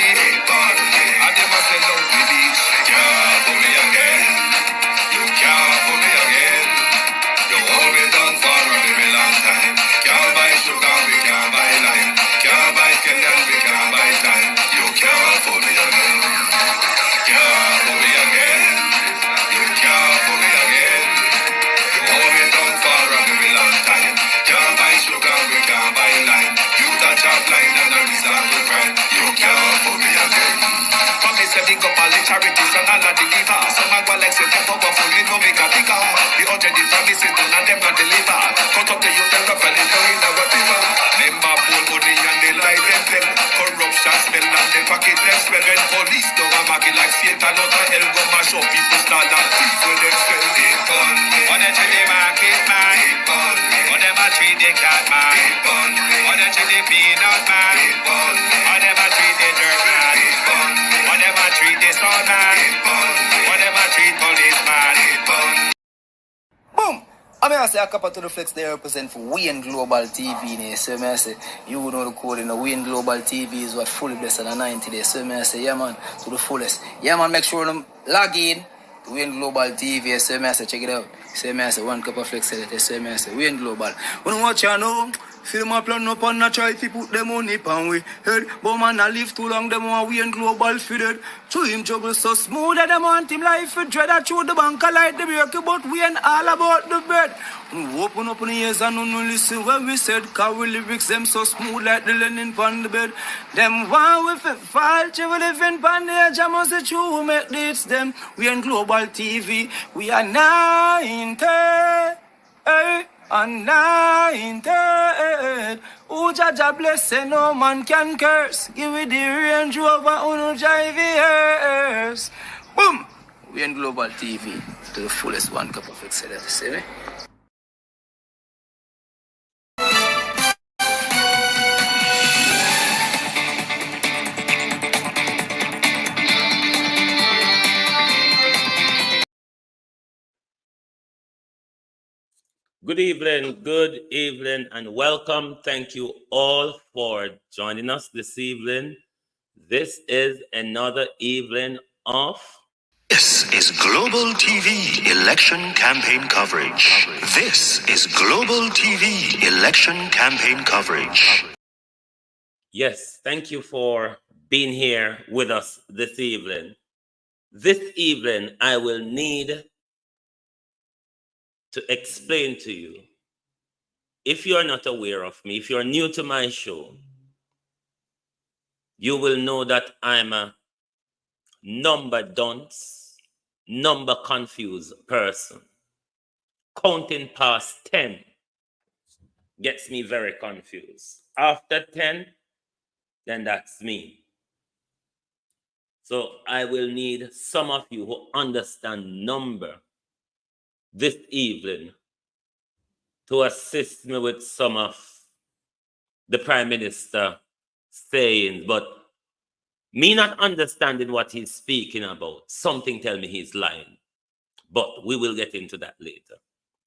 And them a say love me this. Can't fool me again. You can't fool me again. You hold me down for a very long time. Can't buy sugar, we can't buy lime. Can't buy candle, we can't buy time. You can't fool me again. Can't fool me again. You can't fool me again. You hold me down for a very long time. Can't buy sugar, we can't buy lime. You touch a blind and a resort to crime. You can't fool me again. Come and say big up all the charities and all of the givers. Some a go like say them powerful, me no make a bigger. The urgent the promises done and them not deliver. Cut up the youth and rough and it's down in our river. Them a bull money and they lie them tell. Corruption smell and they pocket them smell. When police don't a market like Satan out of hell go mash up people start and thief when them spell. Big gun me. What they treat the market man. Big gun me. What them a treat the cat man. Big gun me. What they treat the peanut man. Big gun me. What them a treat the dirt man. Big gun me. What them a treat the sun man. Big gun me. What them a treat policeman. Big gun me. Boom! I mean, I say a couple to the flex they represent for Wayne Global TV. So I say, you know the code in the Wayne Global TV is what fully blessed on 90 days. So I say, yeah man, to the fullest. Yeah man, make sure them log in to Wayne Global TV. So I say, check it out. So I say, one cup of flex. So I say, Wayne Global. When you watch you know, feel my plan up and I try to put them on it and we head. But man, I live too long, them want Wayne Global fitted. To him juggle so smooth that them want him life for dread. I throw the bank, I like the break, but we ain't all about the bread. We open up in the ears and no listen when we said, cause we lyrics them so smooth like the linen on the bed. Them one with a fall, chill living on the edge, I must say true, make this them. We ain't Global TV, we are 90. And 90. Who Jaja bless, say no man can curse. Give it the Range Rover, who no drive yours. Boom! We in Global TV to the fullest one cup of excellence, see me? Good evening, and welcome. Thank you all for joining us this evening. This is another evening of... This is Global TV election campaign coverage. This is Global TV election campaign coverage. Yes, thank you for being here with us this evening. This evening, I will need to explain to you, if you are not aware of me, if you are new to my show, you will know that I'm a number dunce, number confused person. Counting past 10 gets me very confused. After 10, then that's me. So I will need some of you who understand number this evening to assist me with some of the Prime Minister sayings, but me not understanding what he's speaking about, something tell me he's lying. But we will get into that later.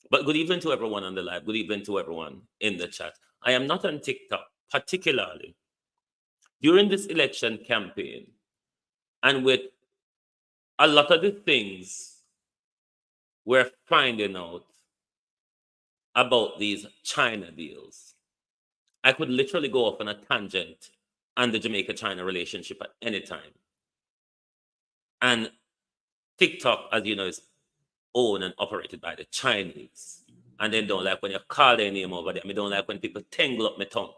But good evening to everyone on the live. Good evening to everyone in the chat. I am not on TikTok, particularly during this election campaign, and with a lot of the things we're finding out about these China deals, I could literally go off on a tangent on the Jamaica-China relationship at any time. And TikTok, as you know, is owned and operated by the Chinese. And they don't like when you call their name over there. I don't like when people tangle up my tongue.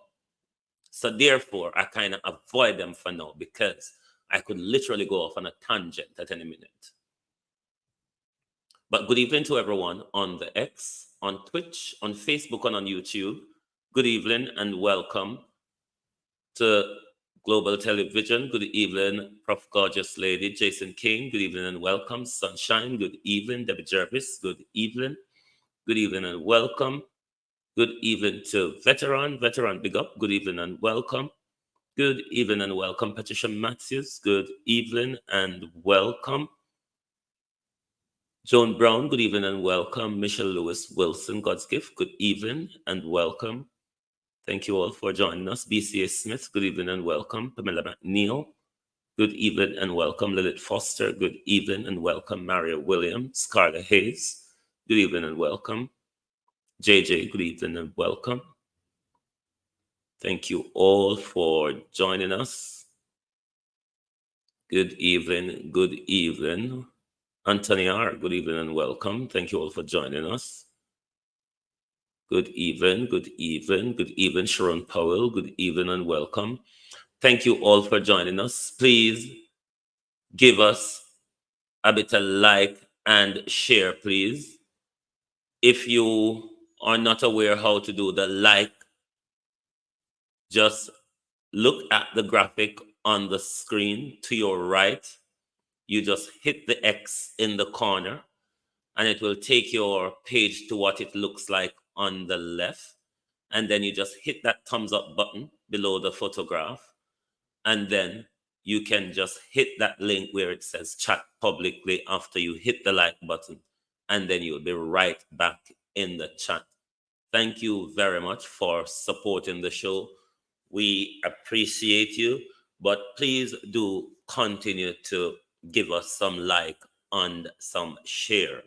So therefore, I kind of avoid them for now, because I could literally go off on a tangent at any minute. But good evening to everyone on the X, on Twitch, on Facebook, and on YouTube. Good evening and welcome to Global Television. Good evening, Prof. Gorgeous Lady, Jason King. Good evening and welcome, Sunshine. Good evening, Debbie Jervis. Good evening. Good evening and welcome. Good evening to Veteran, big up. Good evening and welcome. Good evening and welcome, Patricia Matthews. Good evening and welcome. Joan Brown, good evening and welcome. Michelle Lewis Wilson, God's gift, good evening and welcome. Thank you all for joining us. BCA Smith, good evening and welcome. Pamela McNeil, Good evening and welcome, Lilith Foster. Good evening and welcome, Maria Williams. Scarlett Hayes. Good evening and welcome. JJ, good evening and welcome. Thank you all for joining us. Good evening, good evening. Anthony R., good evening and welcome. Thank you all for joining us. Good evening, good evening, good evening, Sharon Powell. Good evening and welcome. Thank you all for joining us. Please give us a bit of like and share, please. If you are not aware how to do the like, just look at the graphic on the screen to your right. You just hit the X in the corner and it will take your page to what it looks like on the left. And then you just hit that thumbs up button below the photograph. And then you can just hit that link where it says chat publicly after you hit the like button. And then you'll be right back in the chat. Thank you very much for supporting the show. We appreciate you, but please do continue to give us some like and some share.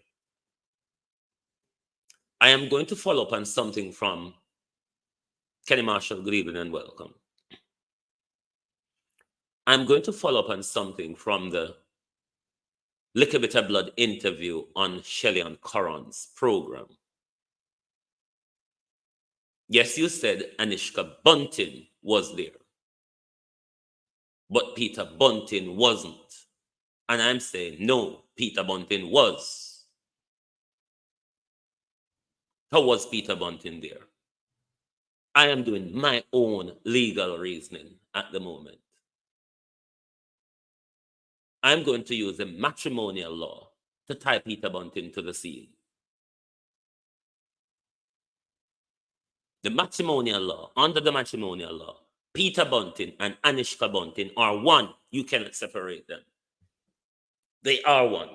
I am going to follow up on something from Kenny Marshall. Good evening and welcome. I'm going to follow up on something from the Little Bit of Blood interview on Shelley and Coron's program. Yes, you said Anishka Bunting was there, but Peter Bunting wasn't. And I'm saying, no, Peter Bunting was. How was Peter Bunting there? I am doing my own legal reasoning at the moment. I'm going to use the matrimonial law to tie Peter Bunting to the scene. The matrimonial law, under the matrimonial law, Peter Bunting and Anishka Bunting are one. You cannot separate them. They are one.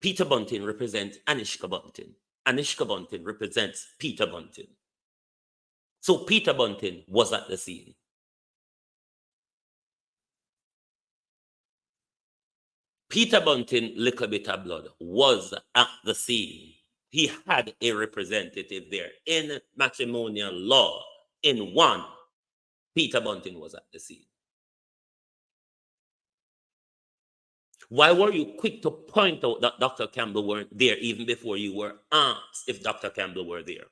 Peter Bunting represents Anishka Bunting. Anishka Bunting represents Peter Bunting. So Peter Bunting was at the scene. Peter Bunting, Little Bit of Blood, was at the scene. He had a representative there in matrimonial law. In one, Peter Bunting was at the scene. Why were you quick to point out that Dr. Campbell weren't there even before you were asked if Dr. Campbell were there?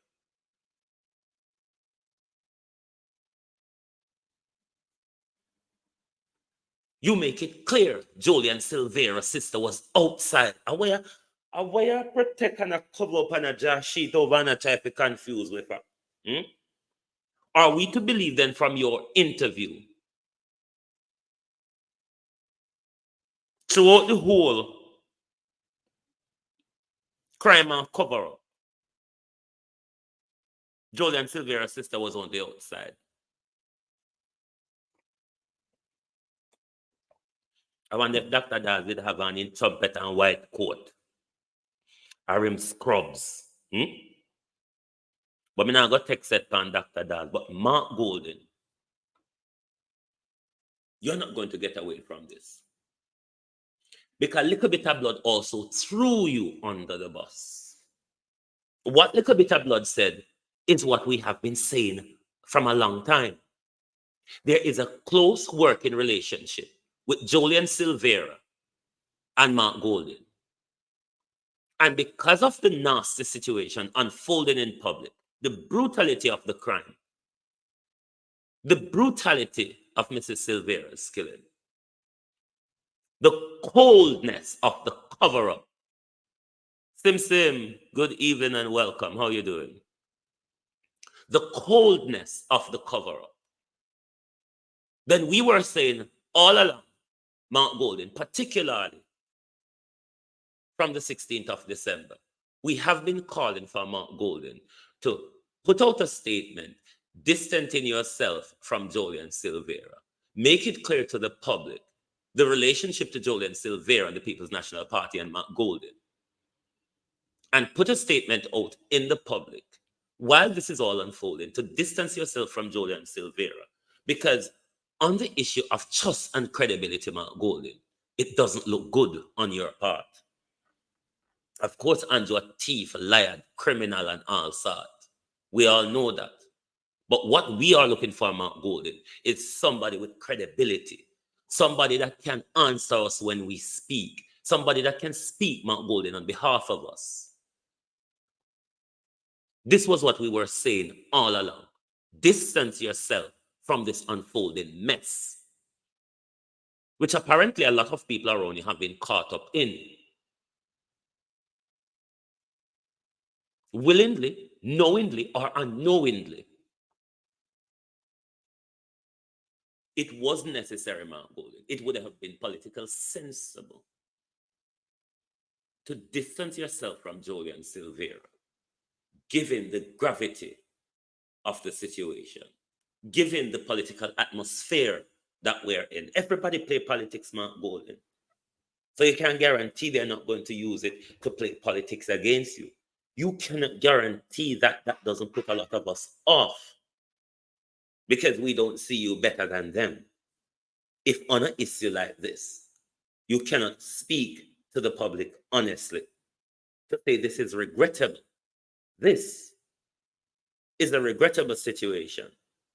You make it clear Julian Silvera's sister was outside. Aware protect and cover up and a jar sheet over and a try to confuse with her. Are we to believe then from your interview throughout the whole crime and cover up, Julian Silvera's sister was on the outside? I wonder if Dr. Daz did have an in trumpet and white coat or him scrubs. But me not got text set on Dr. Daz. But Mark Golden, you're not going to get away from this. Because Little Bit of Blood also threw you under the bus. What Little Bit of Blood said is what we have been saying from a long time. There is a close working relationship with Julian Silvera and Mark Golden. And because of the nasty situation unfolding in public, the brutality of the crime, the brutality of Mrs. Silvera's killing, the coldness of the cover-up. Sim, good evening and welcome. How are you doing? The coldness of the cover-up. Then we were saying all along, Mark Golden, particularly from the 16th of December, we have been calling for Mark Golden to put out a statement distancing yourself from Julian Silvera. Make it clear to the public the relationship to Julian Silvera and the People's National Party and Mark Golden. And put a statement out in the public while this is all unfolding to distance yourself from Julian Silvera. Because on the issue of trust and credibility, Mark Golden, it doesn't look good on your part. Of course, Andrew a thief, a liar, criminal, and all sort. We all know that. But what we are looking for, Mark Golden, is somebody with credibility, somebody that can answer us when we speak, somebody that can speak, Mark Golden, on behalf of us. This was what we were saying all along. Distance yourself from this unfolding mess, which apparently a lot of people around you have been caught up in. Willingly, knowingly, or unknowingly. It was necessary, Mark Golden. It would have been politically sensible to distance yourself from Julian Silvera, given the gravity of the situation, given the political atmosphere that we're in. Everybody play politics, Mark Golden. So you can't guarantee they're not going to use it to play politics against you. You cannot guarantee that that doesn't put a lot of us off because we don't see you better than them. If on an issue like this, you cannot speak to the public honestly to say this is regrettable. This is a regrettable situation.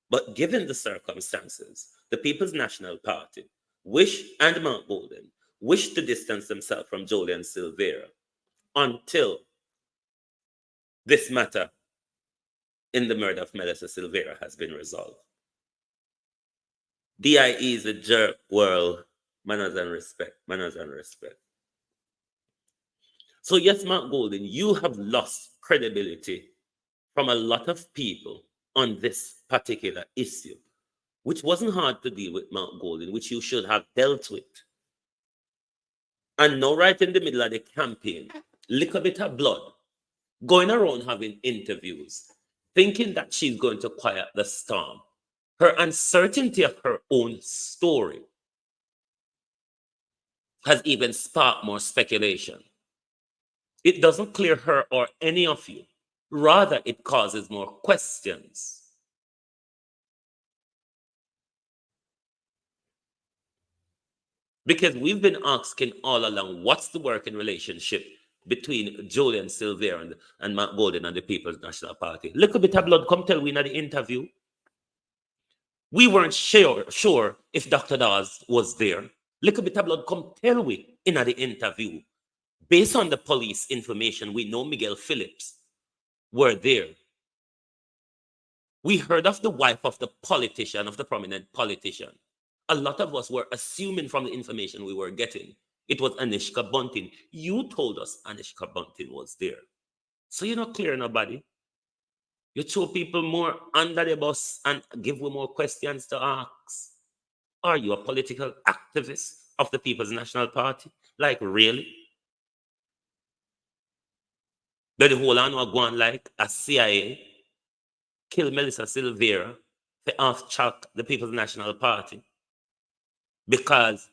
But given the circumstances, the People's National Party and Mark Golden wish to distance themselves from Julian Silvera until this matter in the murder of Melissa Silvera has been resolved. DIE is a jerk world, manners and respect. So yes, Mark Golden, you have lost credibility from a lot of people on this particular issue, which wasn't hard to deal with, Mark Golden, which you should have dealt with. And now right in the middle of the campaign, little bit of blood, going around having interviews, thinking that she's going to quiet the storm. Her uncertainty of her own story has even sparked more speculation. It doesn't clear her or any of you. Rather, it causes more questions. Because we've been asking all along, what's the working relationship between Julian Silvera and Mark Golden and the People's National Party? Little bit of blood come tell we in the interview. We weren't sure if Dr. Dawes was there. Little bit of blood come tell we in the interview. Based on the police information, we know Miguel Phillips were there. We heard of the wife of the politician, of the prominent politician. A lot of us were assuming from the information we were getting, it was Anishka Bunting. You told us Anishka Bunting was there. So you're not clear nobody. You throw people more under the bus and give them more questions to ask. Are you a political activist of the People's National Party? Like, really? But the whole annual go on like a CIA kill Melissa Silvera to off-chuck the People's National Party because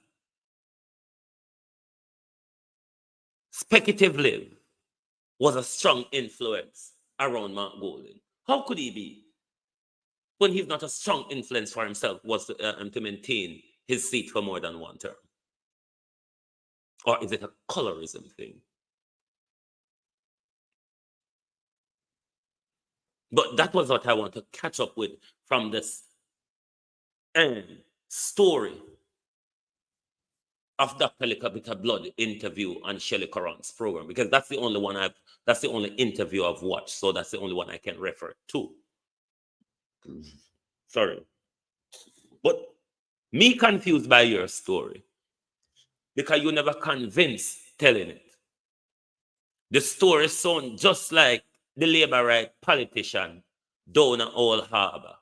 Speculative Live was a strong influence around Mark Golden. How could he be when he's not a strong influence for himself was to maintain his seat for more than one term? Or is it a colorism thing? But that was what I want to catch up with from this story of Dr. Little Bit of Blood interview on Shelley Curran's program, because that's the only interview I've watched, so that's the only one I can refer to. Sorry. But me confused by your story because you never convinced telling it. The story sounds just like the labor right politician down at Old Harbor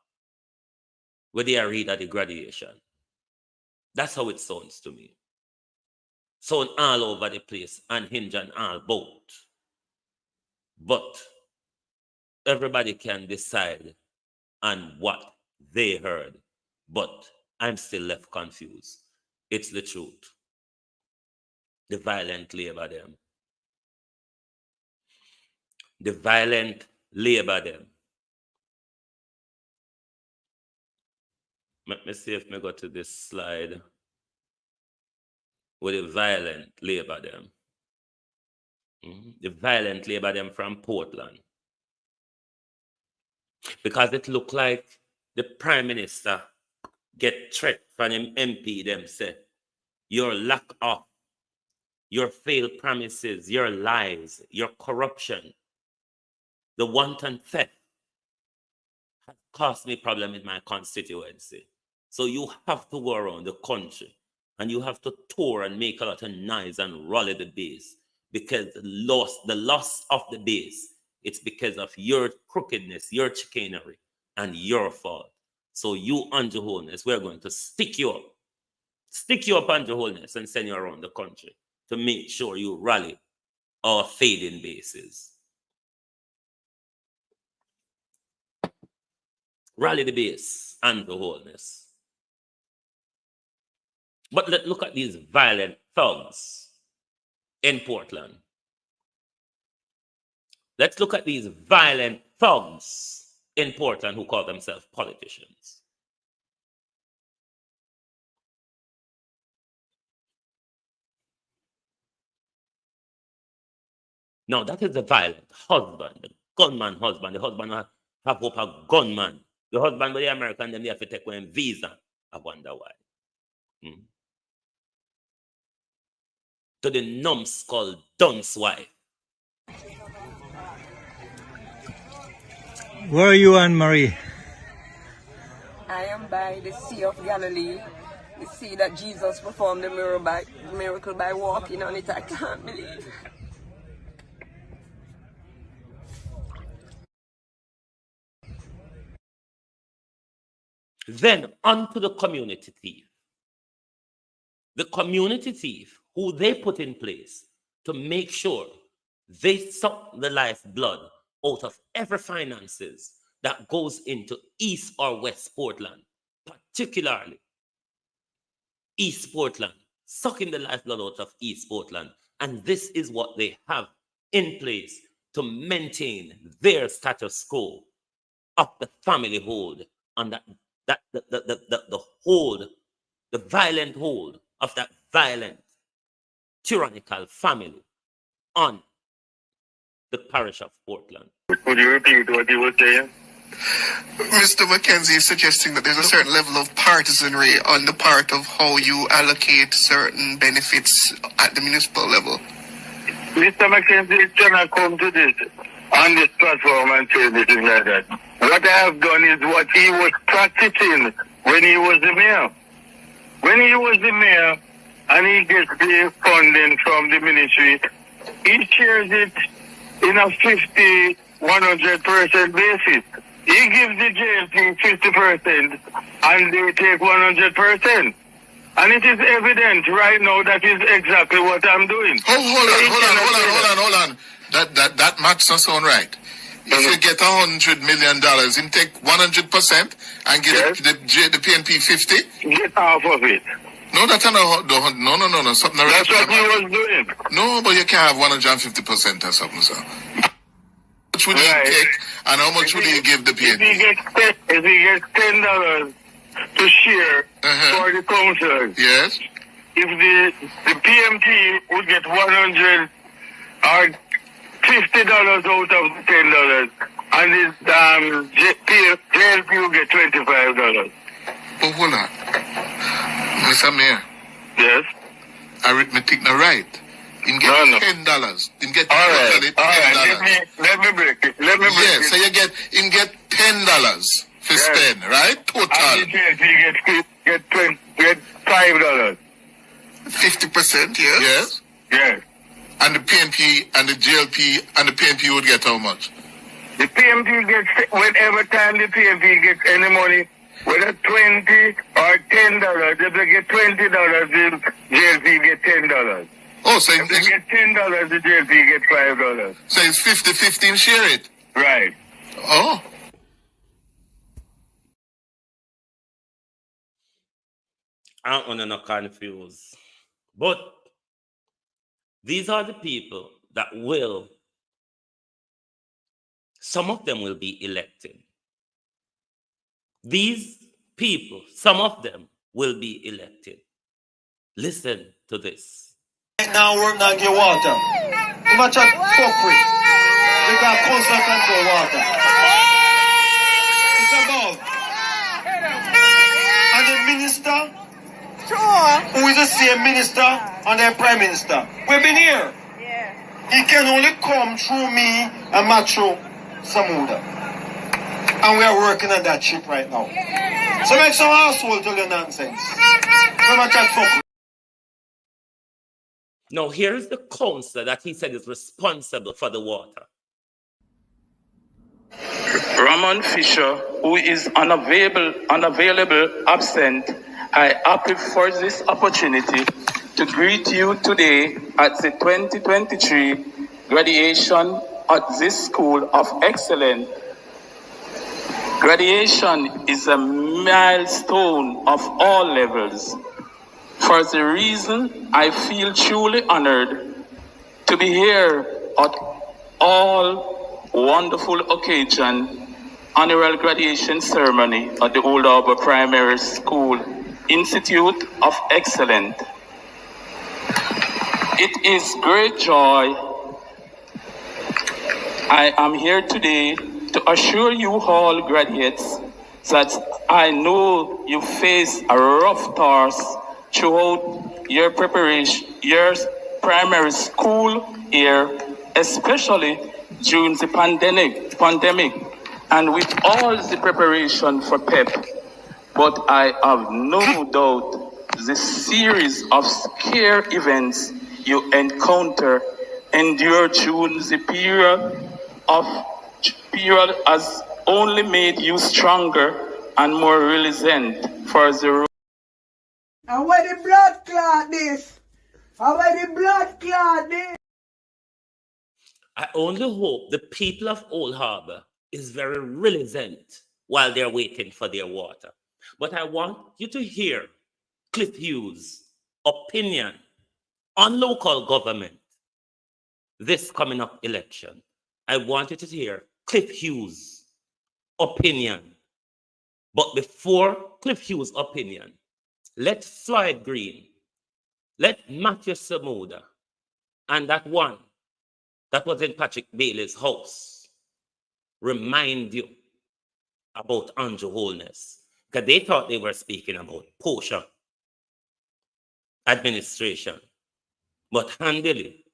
where they are read at the graduation. That's how it sounds to me. Sound all over the place and hinge and all boat. But everybody can decide on what they heard. But I'm still left confused. It's the truth. The violent labor them. The violent labor them. Let me see if me go to this slide with the violent labor them. The violent labor them from Portland. Because it look like the Prime Minister get threat from him MP them say, your lack of, your failed promises, your lies, your corruption, the wanton theft has caused me problem in my constituency. So you have to go around the country and you have to tour and make a lot of noise and rally the base, because the loss of the base, it's because of your crookedness, your chicanery, and your fault. So you, Andrew Holness, we're going to stick you up, Andrew Holness, and send you around the country to make sure you rally our fading bases. Rally the base, Andrew Holness. But let's look at these violent thugs in Portland. Let's look at these violent thugs in Portland who call themselves politicians. Now, that is the violent husband, the gunman husband. The husband have up a gunman. The husband with the American, them they have to take one visa. I wonder why. To the numbskull dunce wife. Where are you, Anne-Marie? I am by the Sea of Galilee, the sea that Jesus performed the miracle by walking on it. I can't believe. Then onto the community thief. The community thief who they put in place to make sure they suck the lifeblood out of every finances that goes into East or West Portland, particularly East Portland, sucking the lifeblood out of East Portland. And this is what they have in place to maintain their status quo of the family hold and the violent hold of that violent, tyrannical family on the parish of Portland. Could you repeat what you were saying? Mr. McKenzie is suggesting that there's a certain level of partisanry on the part of how you allocate certain benefits at the municipal level. Mr. McKenzie cannot come to this on this platform and say anything like that. What I have done is what he was practicing when he was the mayor. When he was the mayor and he gets the funding from the ministry, he shares it in a 50, 100% basis. He gives the JLP 50% and they take 100%. And it is evident right now that is exactly what I'm doing. Hold on. That math's not sound right. If you get $100 million, you take 100% and get the PNP 50? Get half of it. No, that's not. No. Something That's what he was doing. No, but you can't have 150% or something, sir. How much would he take and how much would he give the PNP? If he gets $10 to share for the council, yes. If the PMT would get 100 or $50 out of $10, and the JLP will get $25. But hold on. Mr. Mayor. Yes? Arithmetic not right. You get $10. You get all right. Let me break it. Yes, so you get $10 for spend, right? Total. And the JLP get $5. 50%, yes? Yes. And the PNP and the JLP and the PNP would get how much? The PMP gets, whenever time the PMP gets any money, whether $20 or $10, if they get $20, the JLP get $10. Oh, so if they get $10, the JLP get $5. So it's 50-50 share it? Right. Oh. I don't want to not confuse. But these are the people that will, some of them will be elected. These people, some of them, will be elected. Listen to this. Now work now get water. If I chat fuck with, we got council control water. It's above. And the minister, who is the same minister and the prime minister, we've been here. He can only come through me and Macho Samuda. And we are working on that shit right now. So make some asshole tell you nonsense. Never chat fuck. Now, here's the councillor that he said is responsible for the water. Ramon Fisher, who is unavailable, absent, I happy for this opportunity to greet you today at the 2023 graduation at this School of Excellence. Graduation is a milestone of all levels. For the reason I feel truly honored to be here at all wonderful occasion, annual graduation ceremony at the Old Harbour Primary School Institute of Excellence. It is great joy. I am here today to assure you all graduates that I know you face a rough task throughout your preparation, your primary school year, especially during the pandemic, and with all the preparation for PEP. But I have no doubt the series of scare events you endure during the period has only made you stronger and more resilient for the road. And where the blood clot this? And where the blood clot this? I only hope the people of Old Harbour is very resilient while they're waiting for their water. But I want you to hear Cliff Hughes' opinion on local government this coming up election. I want you to hear Cliff Hughes' opinion. But before Cliff Hughes' opinion, let Floyd Green, let Matthew Samuda, and that one that was in Patrick Bailey's house remind you about Andrew Holness, because they thought they were speaking about Portia administration. But handily,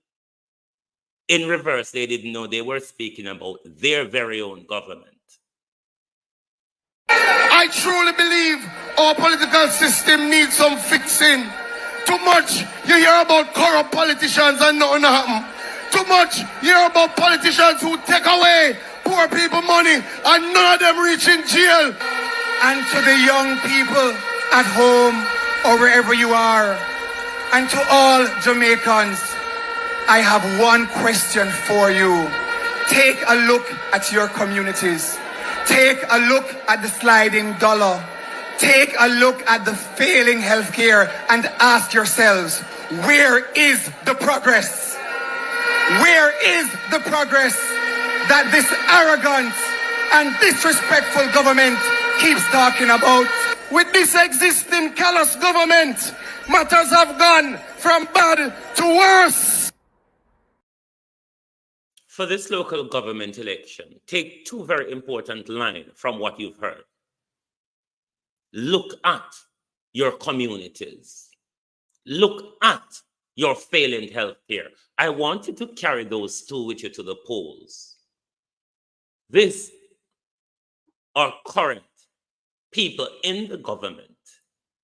in reverse, they didn't know they were speaking about their very own government. I truly believe our political system needs some fixing. Too much you hear about corrupt politicians and nothing happen. Too much you hear about politicians who take away poor people money and none of them reach in jail. And to the young people at home or wherever you are, and to all Jamaicans, I have one question for you. Take a look at your communities. Take a look at the sliding dollar. Take a look at the failing healthcare and ask yourselves, where is the progress? Where is the progress that this arrogant and disrespectful government keeps talking about? With this existing callous government, matters have gone from bad to worse. For this local government election, take two very important lines from what you've heard. Look at your communities. Look at your failing healthcare. I want you to carry those two with you to the polls. This are current people in the government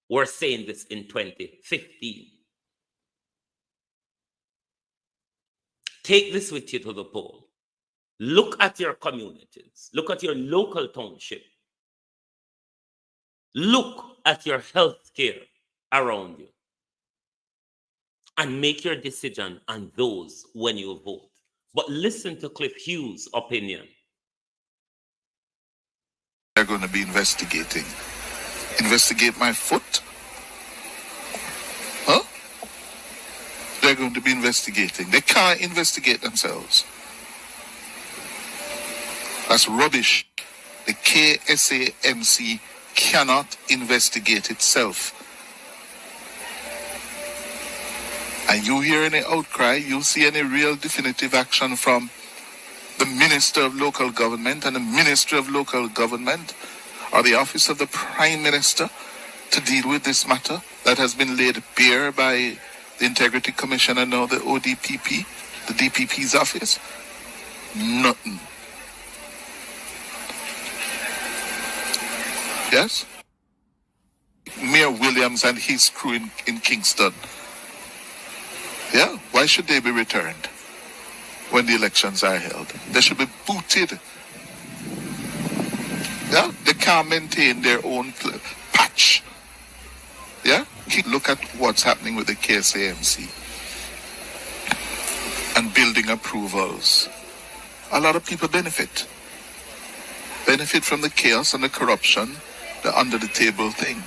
were saying this in 2015. Take this with you to the poll. Look at your communities. Look at your local township. Look at your health care around you. And make your decision on those when you vote. But listen to Cliff Hughes' opinion. They're going to be investigating. Investigate my foot? Huh? They're going to be investigating. They can't investigate themselves. That's rubbish. The KSAMC cannot investigate itself. And you hear any outcry, you see any real definitive action from the Minister of Local Government and the Ministry of Local Government or the Office of the Prime Minister to deal with this matter that has been laid bare by the Integrity Commission and now the ODPP, the DPP's office? Nothing. Yes? Mayor Williams and his crew in Kingston. Yeah, why should they be returned when the elections are held? They should be booted. Yeah, they can't maintain their own patch. Yeah, look at what's happening with the KSAMC and building approvals. A lot of people benefit from the chaos and the corruption, the under the table thing.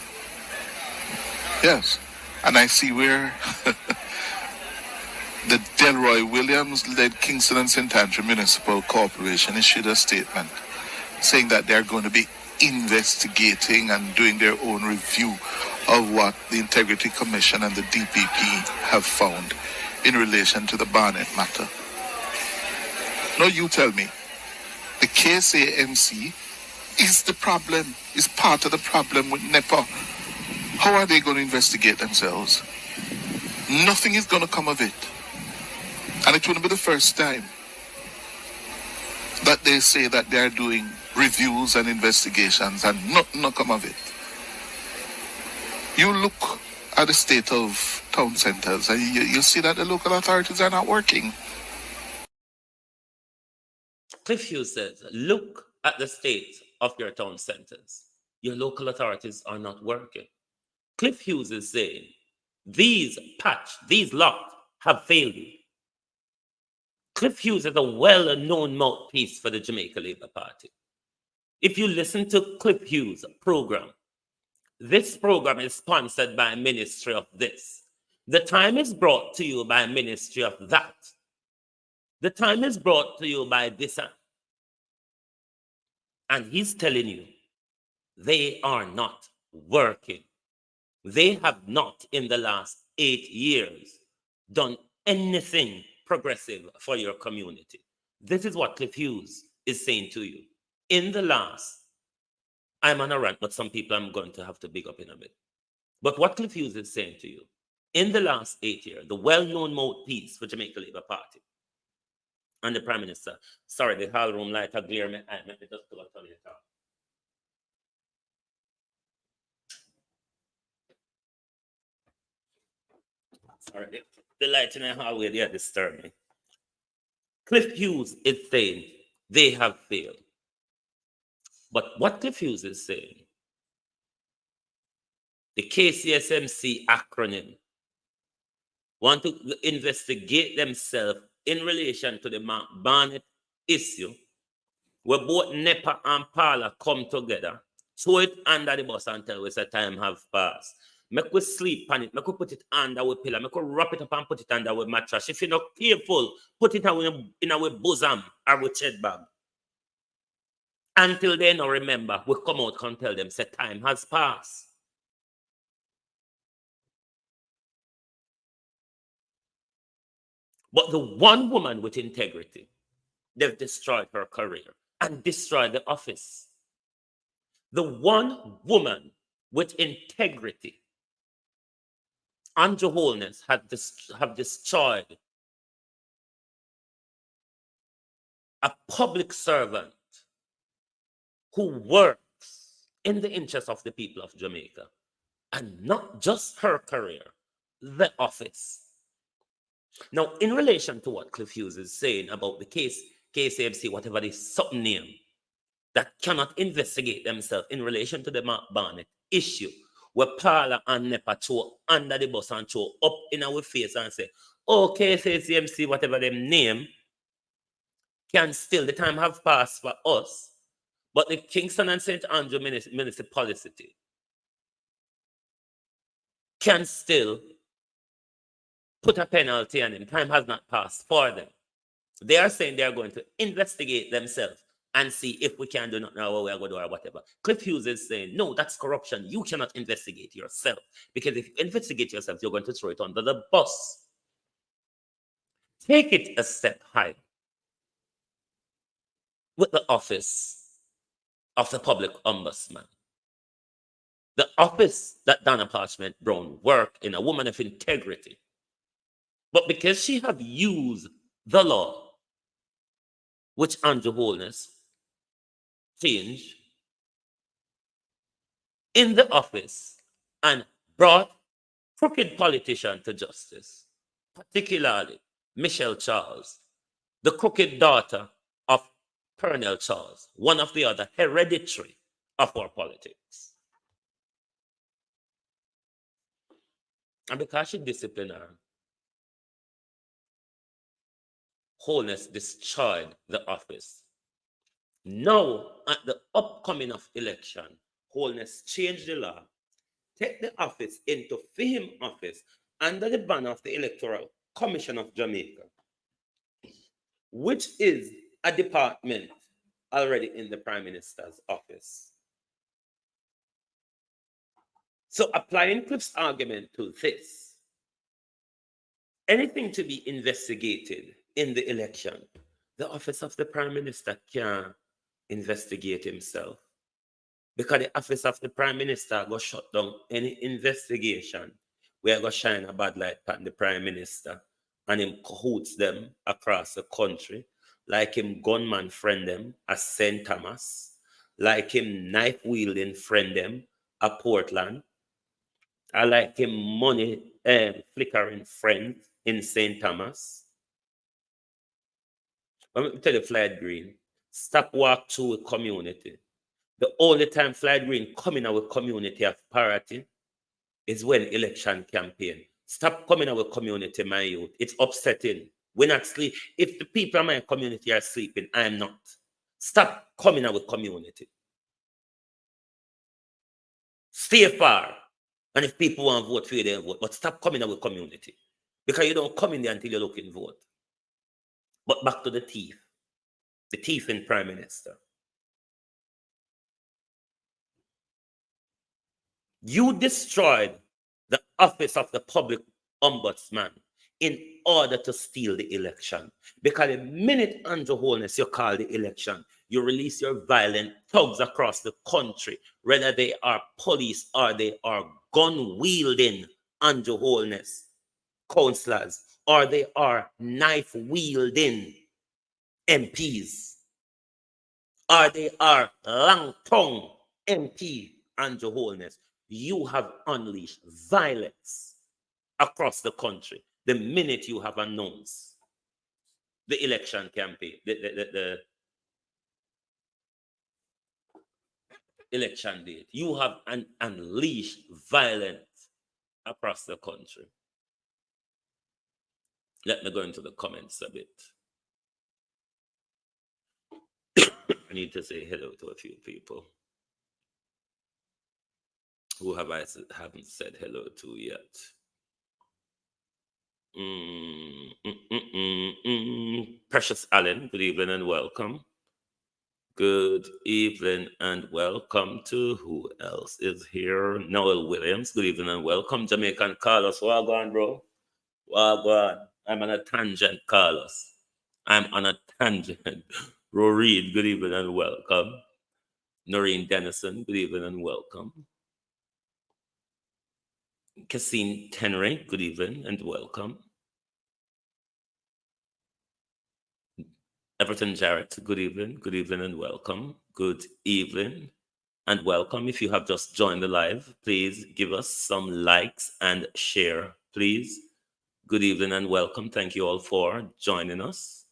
Yes, and I see where the Delroy Williams-led Kingston and St. Andrew Municipal Corporation issued a statement saying that they're going to be investigating and doing their own review of what the Integrity Commission and the DPP have found in relation to the Barnett matter. Now you tell me, the KSAMC is the problem, is part of the problem with NEPA. How are they going to investigate themselves? Nothing is going to come of it. And it wouldn't be the first time that they say that they are doing reviews and investigations and nothing will come of it. You look at the state of town centers and you see that the local authorities are not working. Cliff Hughes says, look at the state of your town centers. Your local authorities are not working. Cliff Hughes is saying, these lock have failed you. Cliff Hughes is a well-known mouthpiece for the Jamaica Labour Party. If you listen to Cliff Hughes' program, this program is sponsored by a ministry of this. The time is brought to you by a ministry of that. The time is brought to you by this. And he's telling you, they are not working. They have not, in the last 8 years, done anything progressive for your community. This is what Cliff Hughes is saying to you. In the last, I'm on a rant, but some people I'm going to have to big up in a bit. But what Cliff Hughes is saying to you, in the last 8 years, the well-known mouthpiece for Jamaica Labour Party and the Prime Minister, sorry, the hall room light are glare me, let me just pull up on it. Sorry, the light in the hallway, they are disturbing me. Cliff Hughes is saying they have failed. But what Cliff Hughes is saying, the KCSMC acronym want to investigate themselves in relation to the Barnett issue, where both NEPA and Parla come together, throw it under the bus until we say time have passed. Make we sleep on it, make we put it under our pillow, make we wrap it up and put it under our mattress. If you're not careful, put it in our bosom or our chest bag. Until then, now remember, we come out and tell them, say time has passed. But the one woman with integrity, they've destroyed her career and destroyed the office. The one woman with integrity and wholeness have destroyed a public servant who works in the interest of the people of Jamaica, and not just her career, the office. Now, in relation to what Cliff Hughes is saying about the KCMC, whatever the something name, that cannot investigate themselves in relation to the Barnett issue, where Parla and NEPA throw under the bus and throw up in our face and say, oh, KCMC, whatever them name, can still, the time have passed for us, but the Kingston and St. Andrew municipality can still put a penalty on them. Time has not passed for them. They are saying they are going to investigate themselves and see if we can do nothing or we are going to do or whatever. Cliff Hughes is saying, no, that's corruption. You cannot investigate yourself, because if you investigate yourself, you're going to throw it under the bus. Take it a step higher with the office of the public ombudsman. The office that Donna Parchment Brown worked in, a woman of integrity. But because she have used the law, which Andrew Holness changed in the office and brought crooked politicians to justice, particularly Michelle Charles, the crooked daughter of Colonel Charles, one of the other hereditary of our politics. And because she disciplined her, Holness destroyed the office. Now, at the upcoming of election, Holness changed the law, take the office into Fihim office under the banner of the Electoral Commission of Jamaica, which is a department already in the Prime Minister's office. So applying Cliff's argument to this, anything to be investigated in the election, the office of the Prime Minister can't investigate himself, because the office of the Prime Minister go shut down any investigation where go shine a bad light on the Prime Minister and him cahoots them across the country, like him gunman friend them at St. Thomas, like him knife wielding friend them at Portland, I like him money flickering friend in St. Thomas. Let me tell you, Floyd Green, stop walk through a community. The only time Floyd Green coming out with community of parity is when election campaign. Stop coming out with community, my youth. It's upsetting. We're not sleep. If the people in my community are sleeping, I am not. Stop coming out with community. Stay far. And if people want to vote for you, they vote. But stop coming out with community. Because you don't come in there until you look and vote. But back to the thief. The thief in Prime Minister. You destroyed the office of the public ombudsman in order to steal the election. Because the minute Andrew Holness you call the election, you release your violent thugs across the country, whether they are police or they are gun-wielding Andrew Holness councillors, or they are knife-wielding MPs, or they are long-tongue MP Andrew Holness. You have unleashed violence across the country the minute you have announced the election campaign, the election date. You have unleashed violence across the country. Let me go into the comments a bit. I need to say hello to a few people. Who have I haven't said hello to yet? Precious Allen, good evening and welcome. Good evening and welcome to who else is here? Noel Williams, good evening and welcome. Jamaican Carlos, wagwan, bro. Wagwan. I'm on a tangent, Carlos. I'm on a tangent. Roreed, good evening and welcome. Noreen Dennison, good evening and welcome. Cassine Tenry, good evening and welcome. Everton Jarrett, good evening and welcome. Good evening and welcome. If you have just joined the live, please give us some likes and share, please. Good evening and welcome. Thank you all for joining us.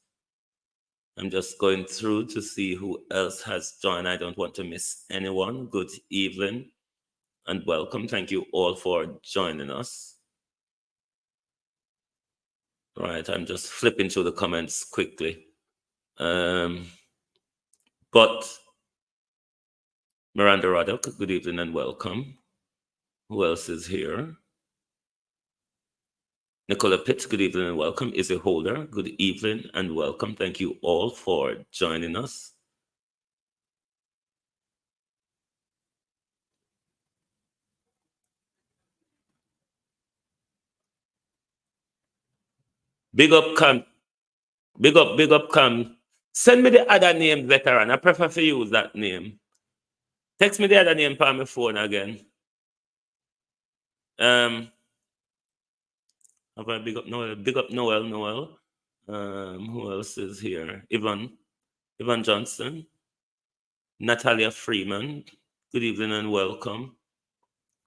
I'm just going through to see who else has joined. I don't want to miss anyone. Good evening and welcome. Thank you all for joining us. All right, I'm just flipping through the comments quickly. But Miranda Roddock, good evening and welcome. Who else is here? Nicola Pitt, good evening and welcome. Izzy Holder, good evening and welcome. Thank you all for joining us. Big up, Cam. Big up, Cam. Send me the other name, veteran. I prefer to use that name. Text me the other name on my phone again. Have I big up Noel? Big up Noel. Who else is here? Ivan Johnson. Natalia Freeman. Good evening and welcome.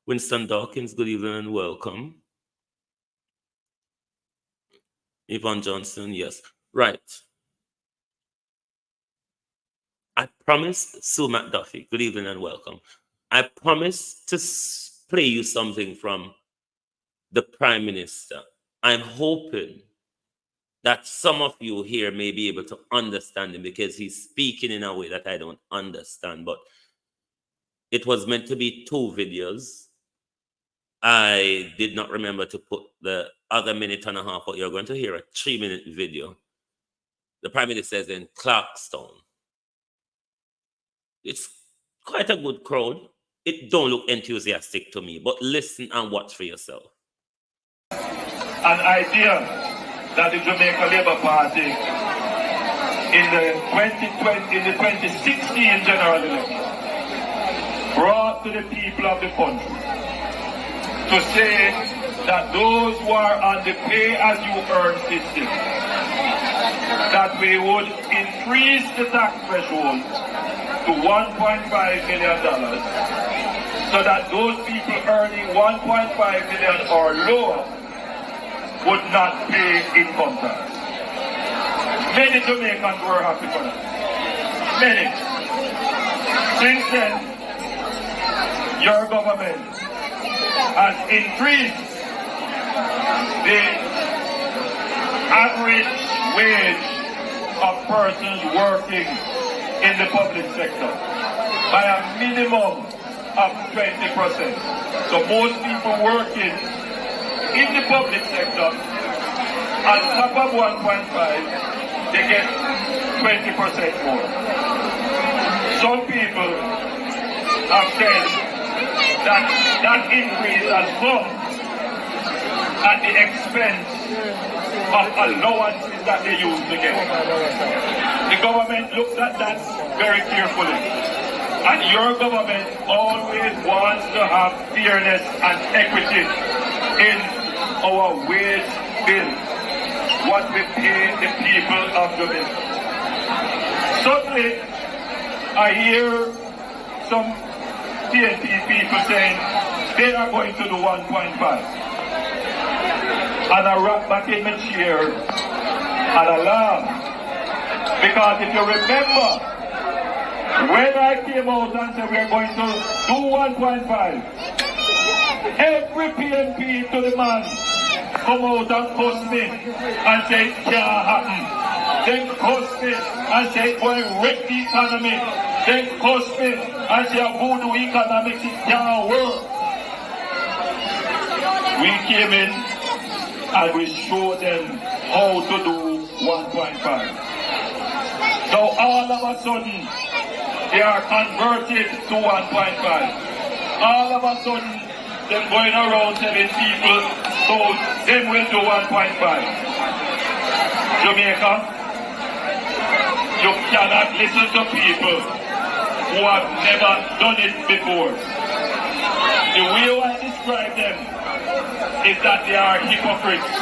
Winston Dawkins, good evening and welcome. Ivan Johnson, yes. Right. I promised Sue McDuffie, good evening and welcome. I promised to play you something from the Prime Minister. I'm hoping that some of you here may be able to understand him because he's speaking in a way that I don't understand, but it was meant to be 2 videos. I did not remember to put the other 1.5 minutes, but you're going to hear a 3-minute video. The Prime Minister is in Clarkstown. It's quite a good crowd. It don't look enthusiastic to me, but listen and watch for yourself. An idea that the Jamaica Labour Party in the 2016 general election brought to the people of the country to say that those who are on the pay-as-you-earn system, that we would increase the tax threshold to $1.5 million so that those people earning $1.5 million or lower would not pay income tax. Many Jamaicans were happy for that. Many. Since then, your government has increased the average wage of persons working in the public sector by a minimum of 20%. So most people working in the public sector, on top of 1.5, they get 20% more. Some people have said that increase has come at the expense of allowances that they used to get. The government looked at that very carefully. And your government always wants to have fairness and equity in our wage bill, what we pay the people of Jamaica. Suddenly, I hear some TNT people saying they are going to do 1.5. And I rock back in my chair and I laugh. Because if you remember, when I came out and said we are going to do 1.5, every PNP to the man come out and cuss me and say it can't happen. Then cuss me and say it's going to wreck the economy. Then cuss me and say voodoo economics, it can't work. We came in and we showed them how to do 1.5. Now all of a sudden, they are converted to 1.5. All of a sudden, they're going around telling people, so them will do 1.5. Jamaica, you cannot listen to people who have never done it before. The way I describe them is that they are hypocrites.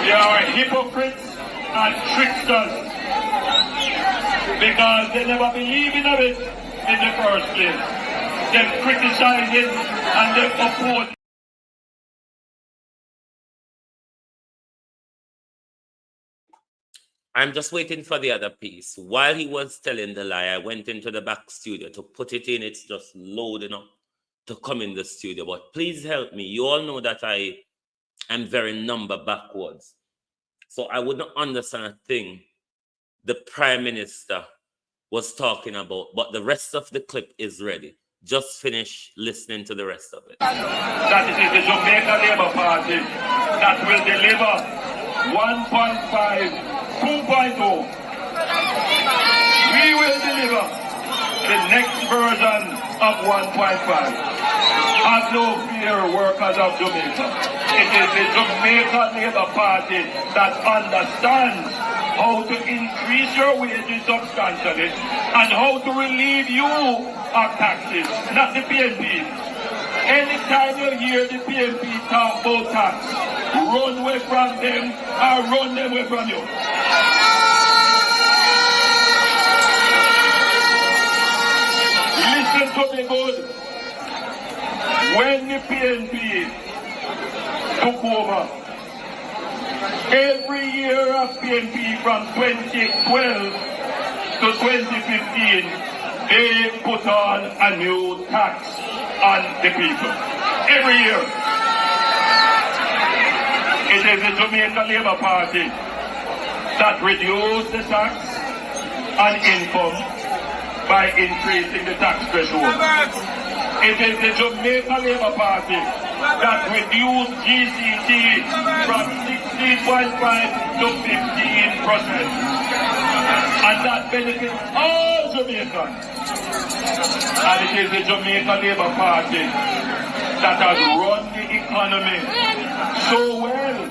They are hypocrites and tricksters because they never believe in it in the first place. They criticize it and they oppose. I'm just waiting for the other piece. While he was telling the lie, I went into the back studio to put it in. It's just loading up to come in the studio. But please help me. You all know that I am very number backwards. So I would not understand a thing the Prime Minister was talking about. But the rest of the clip is ready. Just finish listening to the rest of it. That it is the Jamaica Labour Party that will deliver 1.5, 2.0. We will deliver the next version of 1.5. Have no fear, workers of Jamaica. It is the Jamaica Labour Party that understands how to increase your wages substantially and how to relieve you of taxes, not the PNP. Anytime you hear the PNP talk about tax, run away from them or run them away from you. Listen to me good. When the PNP took over, every year of PNP from 2012 to 2015, they put on a new tax on the people. Every year. It is the Jamaica Labour Party that reduced the tax on income by increasing the tax threshold. It is the Jamaica Labour Party that reduced GCT from 16.5 to 15%. And that benefits all Jamaicans. And it is the Jamaica Labour Party that has run the economy so well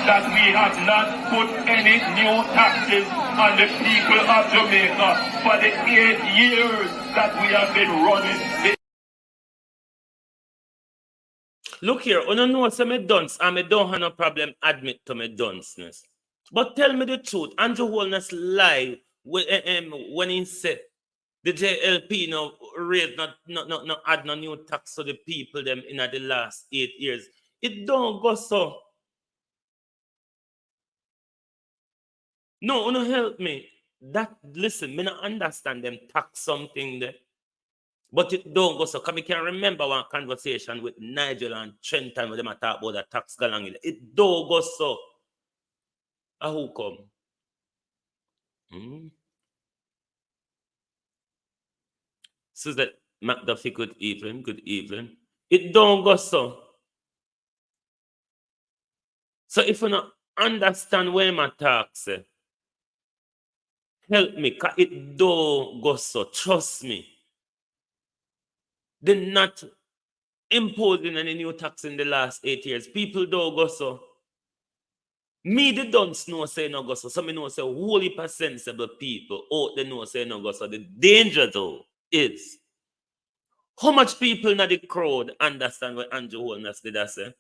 that we have not put any new taxes on the people of Jamaica for the 8 years that we have been running the. Look here, I don't know say me dunce and me don't have no problem admit to me dunceness. But tell me the truth, Andrew Holness lie when he said the JLP raise not add no new tax to the people them in the last 8 years. It don't go so. No, help me. That listen, me not understand them tax something there. But it don't go so. Because I can remember one conversation with Nigel and Trenton when they talk about the tax galang. It don't go so. Who come? Susan McDuffie, good evening, good evening. It don't go so. So if you not understand where my talk say, help me, because it don't go so. Trust me. They're not imposing any new tax in the last 8 years. People don't go so. Me, they don't know say no go so. Some know say whole heap of sensible people out they know say no go so. The danger though is how much people in the crowd understand what Andrew Holness did I say?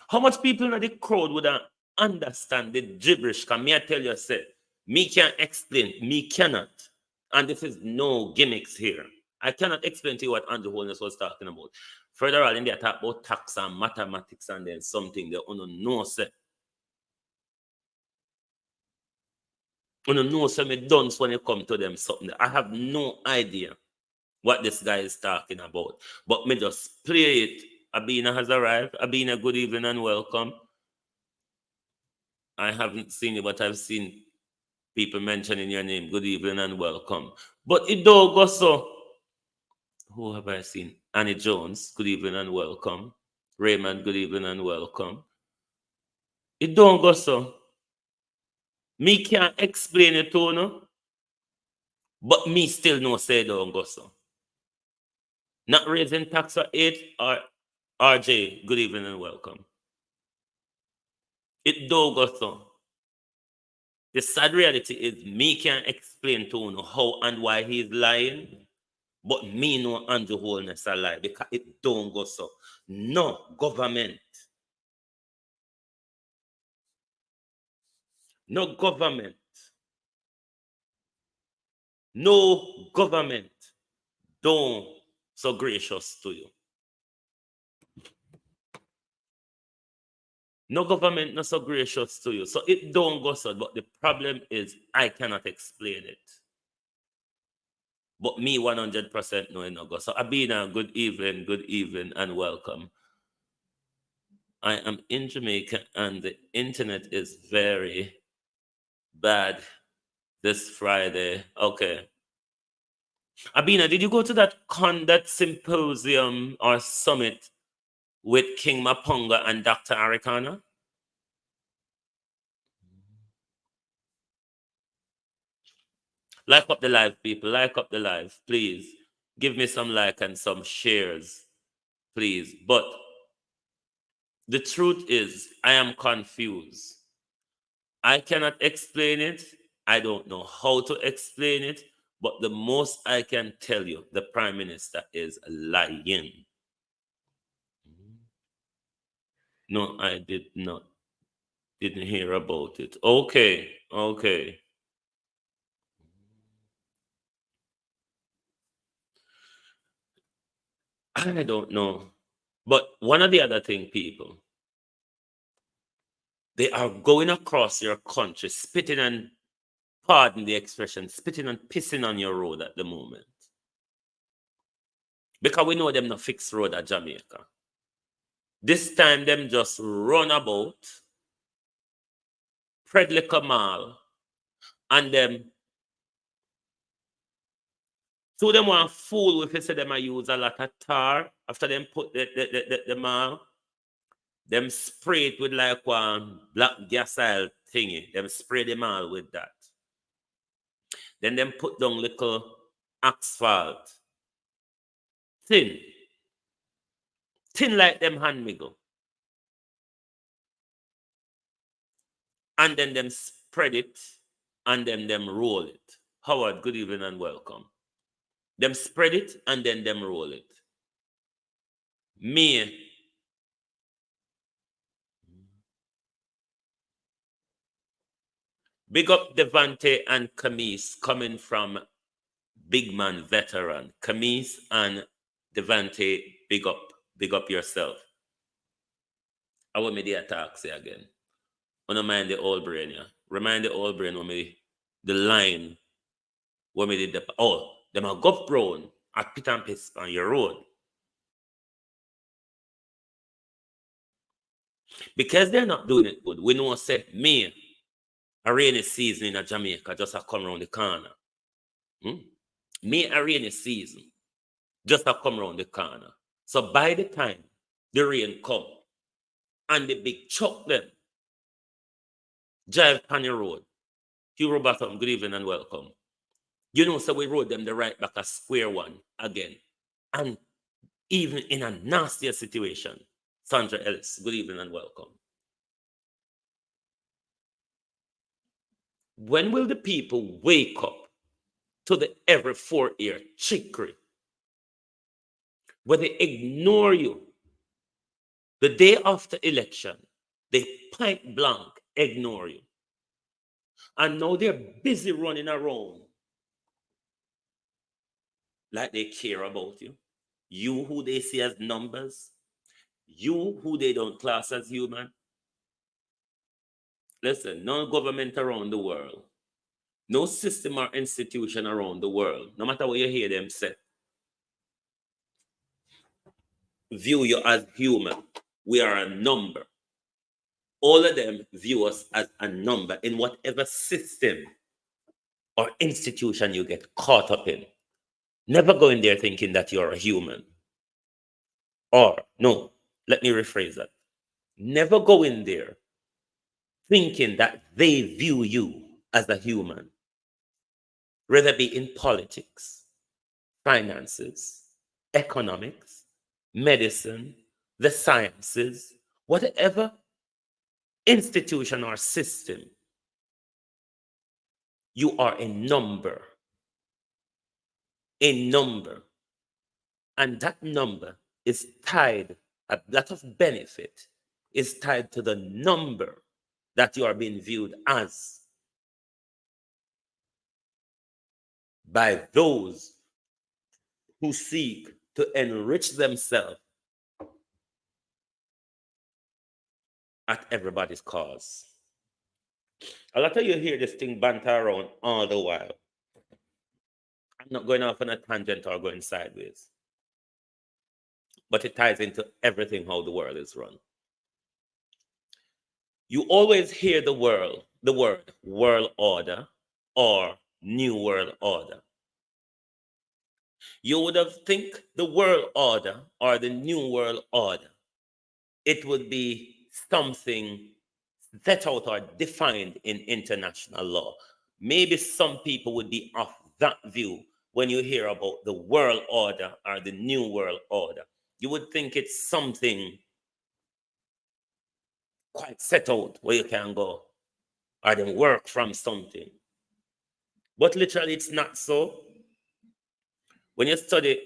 How much people in the crowd would understand the gibberish? Can me I tell you, say, me can't explain, me cannot. And this is no gimmicks here. I cannot explain to you what Andrew Holness was talking about. Further on, they talk about tax and mathematics and then something they don't know, say. You know, say me dunce when you come to them something. I have no idea what this guy is talking about. But me just play it. Abina has arrived. Abina, good evening and welcome. I haven't seen you, but I've seen people mentioning your name. Good evening and welcome. But it don't go so. Who have I seen? Annie Jones, good evening and welcome. Raymond, good evening and welcome. It don't go so. Me can't explain it to you, but me still no say it don't go so. Not raising tax for 8 or RJ, good evening and welcome. It don't go so. The sad reality is me can't explain to you how and why he's lying, but me know Andrew Holness a lie because it don't go so. No government. No government. No government don't so gracious to you. No government not so gracious to you. So it don't go so. But the problem is I cannot explain it. But me 100% know it not go. So Abina, good evening and welcome. I am in Jamaica and the internet is very bad this Friday. Okay. Abina, did you go to that symposium or summit with King Mapunga and Dr. Arikana? Like up the live, people. Like up the live, please. Give me some like and some shares, please. But the truth is, I am confused. I cannot explain it. I don't know how to explain it. But the most I can tell you, the Prime Minister is lying. No, I did not. Didn't hear about it. Okay, okay. I don't know. But one of the other thing, people, they are going across your country, spitting and, pardon the expression, spitting and pissing on your road at the moment. Because we know them not fix road at Jamaica. This time them just run about, Predlicker Mall, and them, so them want fool if you say them I use a lot of tar after them put the mall. Them spray it with like one black gas oil thingy. Them spray them all with that. Then them put down little asphalt. Thin. Thin like them hand miggle. And then them spread it and then them roll it. Howard, good evening and welcome. Them spread it and then them roll it. Me. Big up Devante and Camise coming from Big Man Veteran. Camise and Devante, big up yourself. I want me the attack say again. I don't mind the old brain, yeah. Remind the old brain when me the line when me did the them are Gulf Brown at Pit and Piss on your road. Because they're not doing it good, we know say me a rainy season in Jamaica just a come around the corner. Me a rainy season just a come around the corner. So by the time the rain come and the big truck them drive on your road, Hugh Robertson, good evening and welcome. You know, so we rode them the right back a square one again. And even in a nastier situation, Sandra Ellis, good evening and welcome. When will the people wake up to the every 4-year trickery where they ignore you the day after election, they point blank ignore you, and now they're busy running around like they care about you, you who they see as numbers, you who they don't class as human. Listen, no government around the world, no system or institution around the world, no matter what you hear them say, view you as human. We are a number. All of them view us as a number in whatever system or institution you get caught up in. Never go in there thinking that you're a human. Or, no, let me rephrase that. Never go in there thinking that they view you as a human. Whether it be in politics, finances, economics, medicine, the sciences, whatever institution or system, you are a number. A number. And that number is tied, a lot of benefit is tied to the number that you are being viewed as by those who seek to enrich themselves at everybody's cause. A lot of you hear this thing banter around all the while. I'm not going off on a tangent or going sideways, but it ties into everything how the world is run. You always hear the word world order or new world order. You would have think the world order or the new world order, it would be something set out or defined in international law. Maybe some people would be of that view when you hear about the world order or the new world order. You would think it's something quite set out where you can go or then work from something. But literally, it's not so. When you study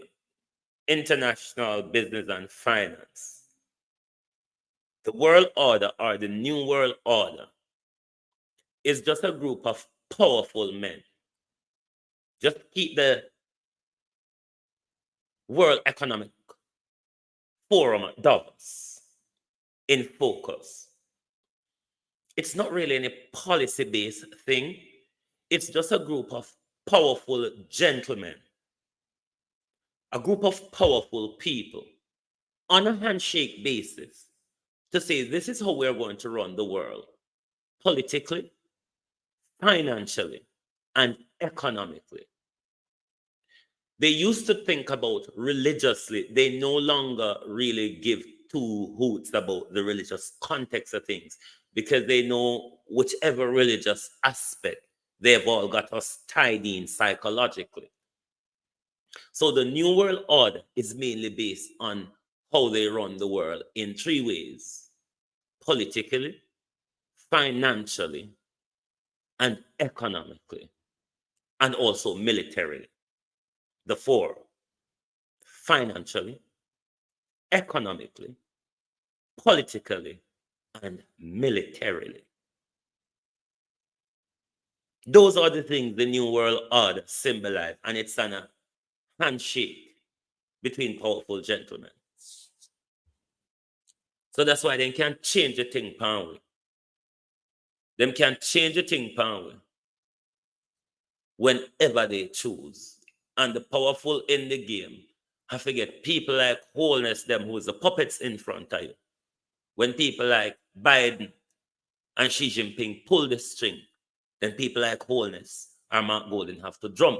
international business and finance, the world order or the new world order is just a group of powerful men. Just keep the World Economic Forum at Davos in focus. It's not really any policy-based thing. It's just a group of powerful gentlemen, a group of powerful people on a handshake basis to say this is how we're going to run the world politically, financially, and economically. They used to think about religiously. They no longer really give two hoots about the religious context of things because they know whichever religious aspect, they've all got us tied in psychologically. So the New World Order is mainly based on how they run the world in three ways: politically, financially, and economically, and also militarily. The four: financially, economically, politically, and militarily. Those are the things the New World Order symbolize, and it's on a handshake between powerful gentlemen. So that's why they can't change a thing pound. Them can change a thing pound whenever they choose. And the powerful in the game, I forget people like Wholeness, them who's the puppets in front of you. When people like Biden and Xi Jinping pull the string, then people like Wholeness or Mark Golden have to drum.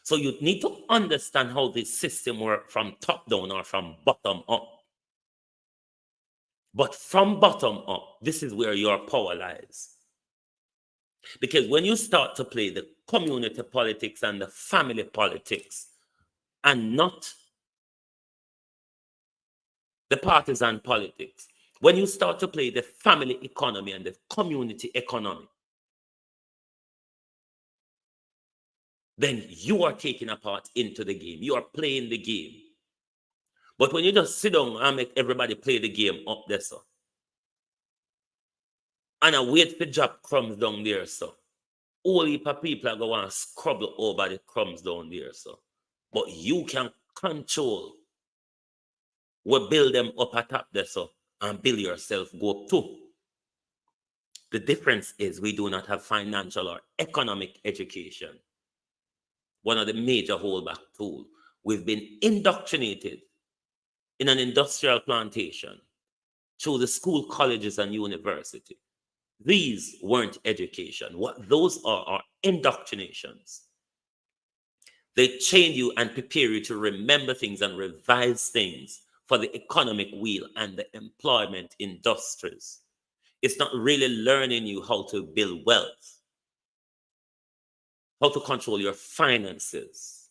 So you need to understand how this system works from top down or from bottom up. But from bottom up, this is where your power lies. Because when you start to play the community politics and the family politics and not the partisan politics, when you start to play the family economy and the community economy, then you are taking a part into the game. You are playing the game. But when you just sit down and make everybody play the game up there, so, and I wait for drop crumbs down there, so, all heap of people are going to scrabble over the crumbs down there, so. But you can control what build them up at top there, so, and build yourself go up too. The difference is we do not have financial or economic education. One of the major holdback tools. We've been indoctrinated in an industrial plantation through the school, colleges, and university. These weren't education. What those are indoctrinations. They train you and prepare you to remember things and revise things for the economic wheel and the employment industries. It's not really learning you how to build wealth, how to control your finances,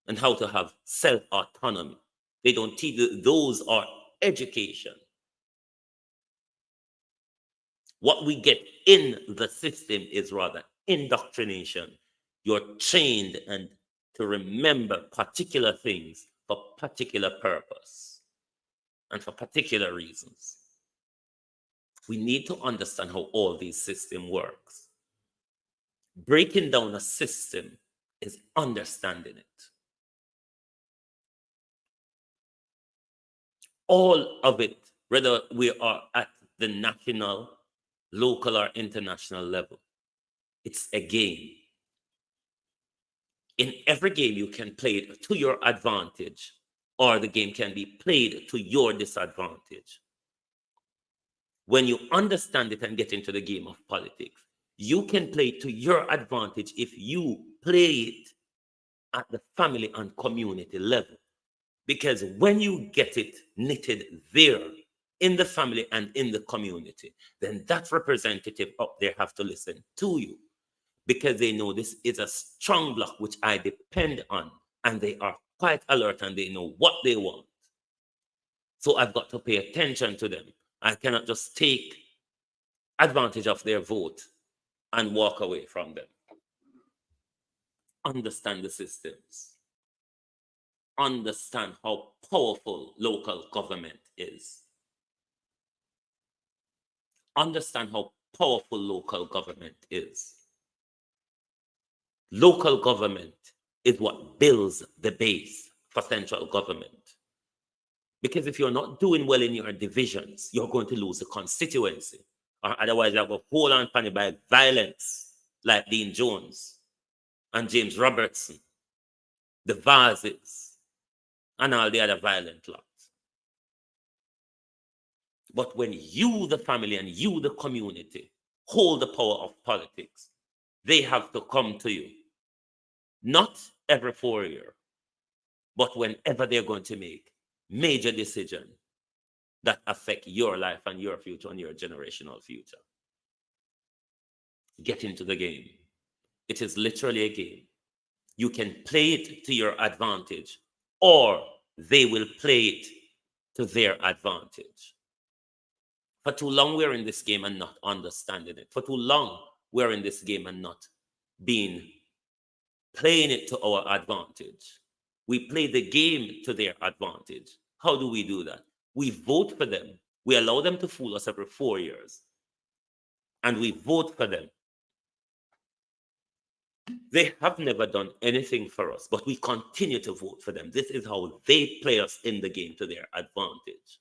and how to have self-autonomy. They don't teach you. Those are education. What we get in the system is rather indoctrination. You're trained and to remember particular things for particular purpose and for particular reasons. We need to understand how all these systems works. Breaking down a system is understanding it. All of it, whether we are at the national, local, or international level, it's a game. In every game, you can play it to your advantage, or the game can be played to your disadvantage. When you understand it and get into the game of politics, you can play it to your advantage if you play it at the family and community level. Because when you get it knitted there, in the family and in the community, then that representative up there have to listen to you, because they know this is a strong block which I depend on, and they are quite alert and they know what they want. So I've got to pay attention to them. I cannot just take advantage of their vote and walk away from them. Understand the systems. Understand how powerful local government is. Understand how powerful local government is. Local government is what builds the base for central government. Because if you're not doing well in your divisions, you're going to lose a constituency. Or otherwise, you have a hold on panic by violence, like Dean Jones and James Robertson, the Vases, and all the other violent lots. But when you, the family, and you, the community, hold the power of politics, they have to come to you. Not every 4 years, but whenever they're going to make major decisions that affect your life and your future and your generational future. Get into the game. It is literally a game. You can play it to your advantage, or they will play it to their advantage. For too long, we're in this game and not understanding it. For too long, we're in this game and not playing it to our advantage. We play the game to their advantage. How do we do that? We vote for them. We allow them to fool us every 4 years. And we vote for them. They have never done anything for us, but we continue to vote for them. This is how they play us in the game to their advantage.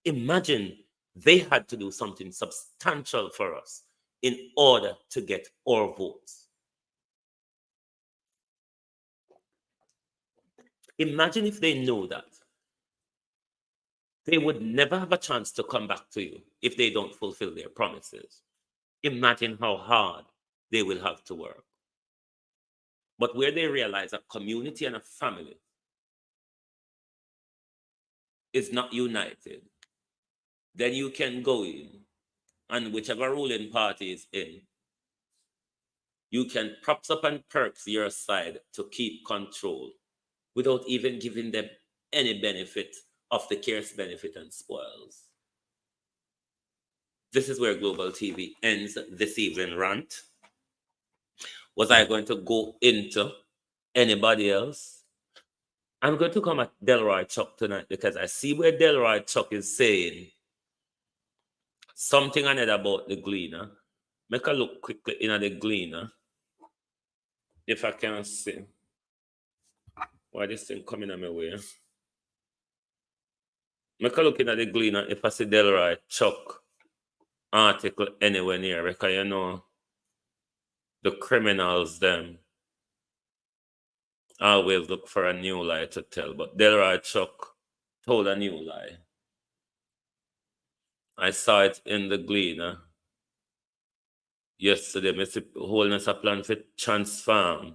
Imagine they had to do something substantial for us in order to get our votes. Imagine if they know that. They would never have a chance to come back to you if they don't fulfill their promises. Imagine how hard they will have to work. But where they realize a community and a family is not united, then you can go in, and whichever ruling party is in, you can props up and perks your side to keep control without even giving them any benefit of the cares, benefit, and spoils. This is where Global TV ends this evening rant. Was I going to go into anybody else? I'm going to come at Delroy Chuck tonight because I see where Delroy Chuck is saying something another about the Gleaner. Make a look quickly in the Gleaner. If I can see. Why this thing coming on my way? Make a look in the Gleaner if I see Delroy Chuck article anywhere near, because you know the criminals them always look for a new lie to tell, but Delroy Chuck told a new lie. I saw it in the Gleaner yesterday. I see holding a plan for transform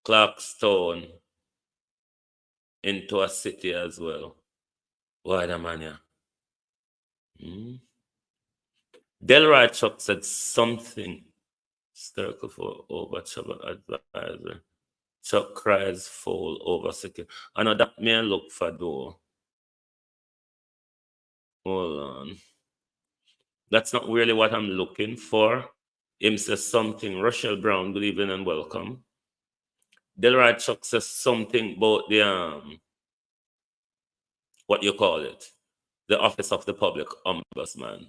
Clarkstone into a city as well. Why the man here? Delroy Chuck said something. Circle for over trouble advisor. Chuck cries foul over security. I know that may look for door. Hold on. That's not really what I'm looking for. Him says something. Rochelle Brown, good evening and welcome. Delroy Chuck says something about the what you call it, the Office of the Public Ombudsman.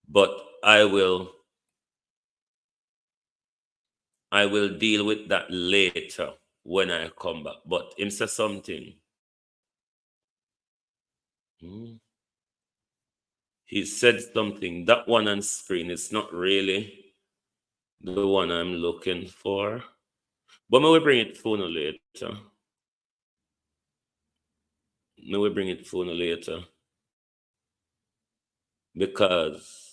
But I will deal with that later when I come back. But him says something. He said something. That one on screen is not really the one I'm looking for. But may we bring it phone later. May we bring it phone later. Because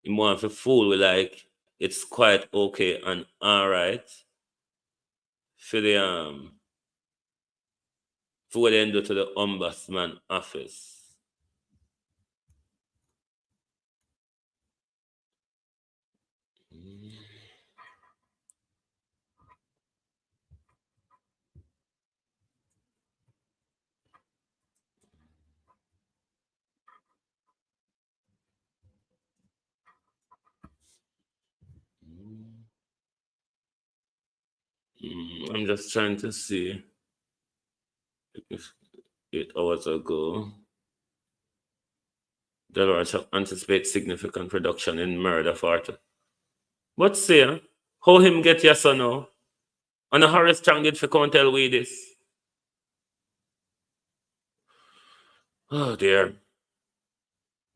you want to fool with like it's quite okay and all right for the for what they do to the ombudsman office. I'm just trying to see if 8 hours ago, Delaware anticipates significant reduction in murder for it. But see, how him get yes or no? And Harry Strong did for come and tell we this. Oh dear.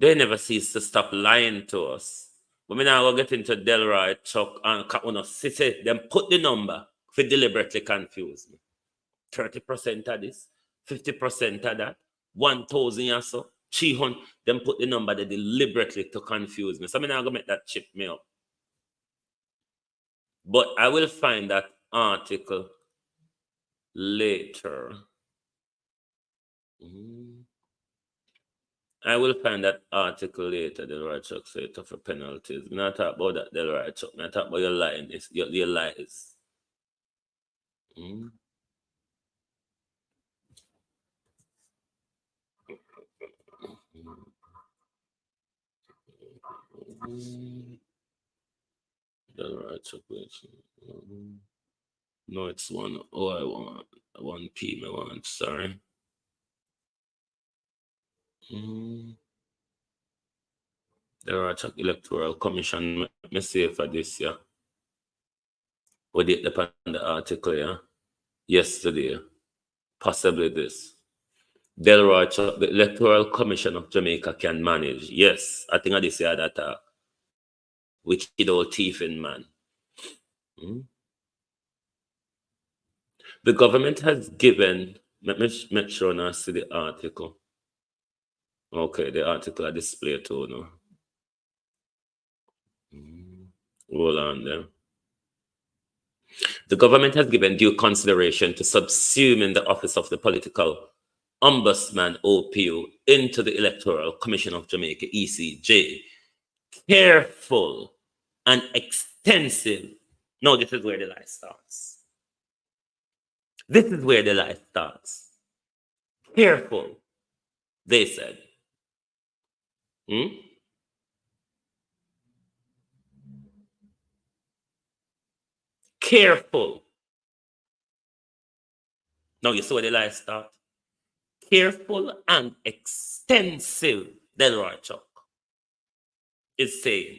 They never cease to stop lying to us. But me now go get into Delroy, Chuck, and Kauno City. Them put the number for deliberately confuse me. 30% of this, 50% of that, 1,000 or so, 300. Them put the number they deliberately to confuse me. So me now go make that chip me up. But I will find that article later. I will find that article later. Delroy Chuck say tougher penalties. I'm not talk about that, Delroy Chuck. I'm talk about your lying. Your lies. Delroy Chuck. No, it's 1. Oh, I want 1 p.m. I want. Sorry. Delroy Chuck Electoral Commission. Me say for this, yeah. We did upon the article, yeah. Yesterday, possibly this. Delroy Chuck, the Electoral Commission of Jamaica can manage. Yes, I think I did say that wicked old thieving man. The government has given, let me make sure now I see the article. Okay, the article I display too now. Hold on there. The government has given due consideration to subsuming the office of the political ombudsman OPU into the Electoral Commission of Jamaica, ECJ. Careful and extensive. No, this is where the lie starts. This is where the lie starts. Careful, they said. Careful. Now you see where the lie starts. Careful and extensive, Delroy Chuck is saying.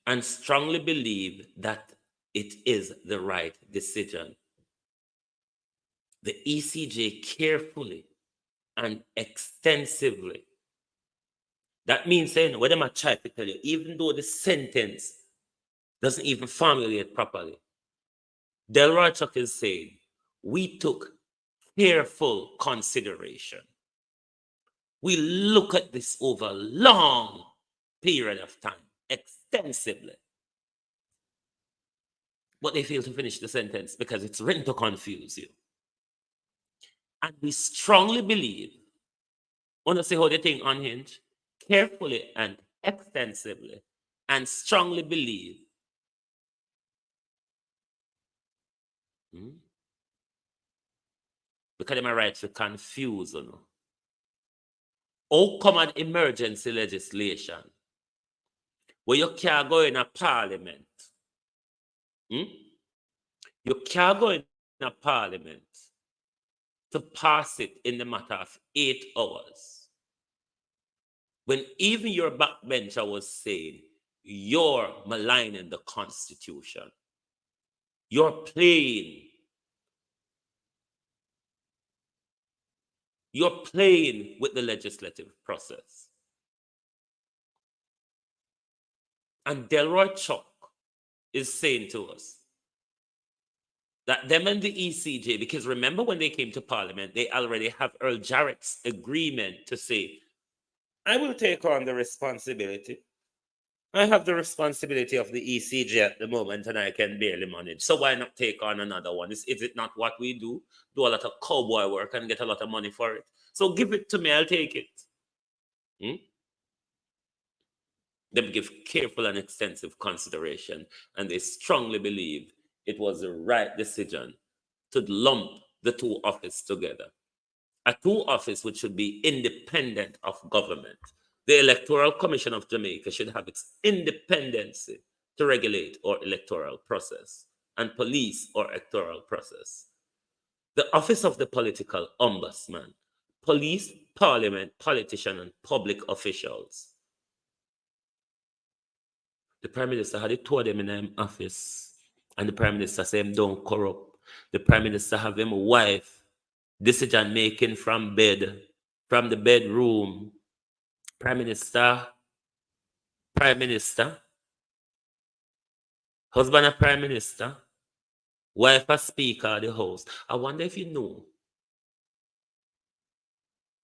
And strongly believe that it is the right decision. The ECJ carefully and extensively. That means saying, what am I trying to tell you? Even though the sentence doesn't even formulate properly, Delroy Chuck is saying, we took careful consideration. We look at this over a long period of time, extensively. But they fail to finish the sentence because it's written to confuse you. And we strongly believe, want to see how the thing unhinged, carefully and extensively, and strongly believe. Because they might right to confuse, you know. How come an emergency legislation where you can't go in a parliament? You can't go in a parliament to pass it in the matter of 8 hours. When even your backbencher was saying, you're maligning the Constitution. You're playing. You're playing with the legislative process. And Delroy Chuck is saying to us that them and the ECJ, because remember when they came to Parliament, they already have Earl Jarrett's agreement to say, I will take on the responsibility. I have the responsibility of the ECJ at the moment and I can barely manage. So why not take on another one? Is it not what we do? Do a lot of cowboy work and get a lot of money for it. So give it to me, I'll take it. They give careful and extensive consideration, and they strongly believe it was the right decision to lump the 2 offices together. A 2 office which should be independent of government. The Electoral Commission of Jamaica should have its independence to regulate our electoral process and police our electoral process. The Office of the Political Ombudsman, police, parliament, politicians, and public officials. The Prime Minister had it told them in his office, and the Prime Minister said him don't corrupt. The Prime Minister have him wife, decision making from bed, from the bedroom. Prime Minister, husband a Prime Minister, wife a Speaker of the House. I wonder if you know,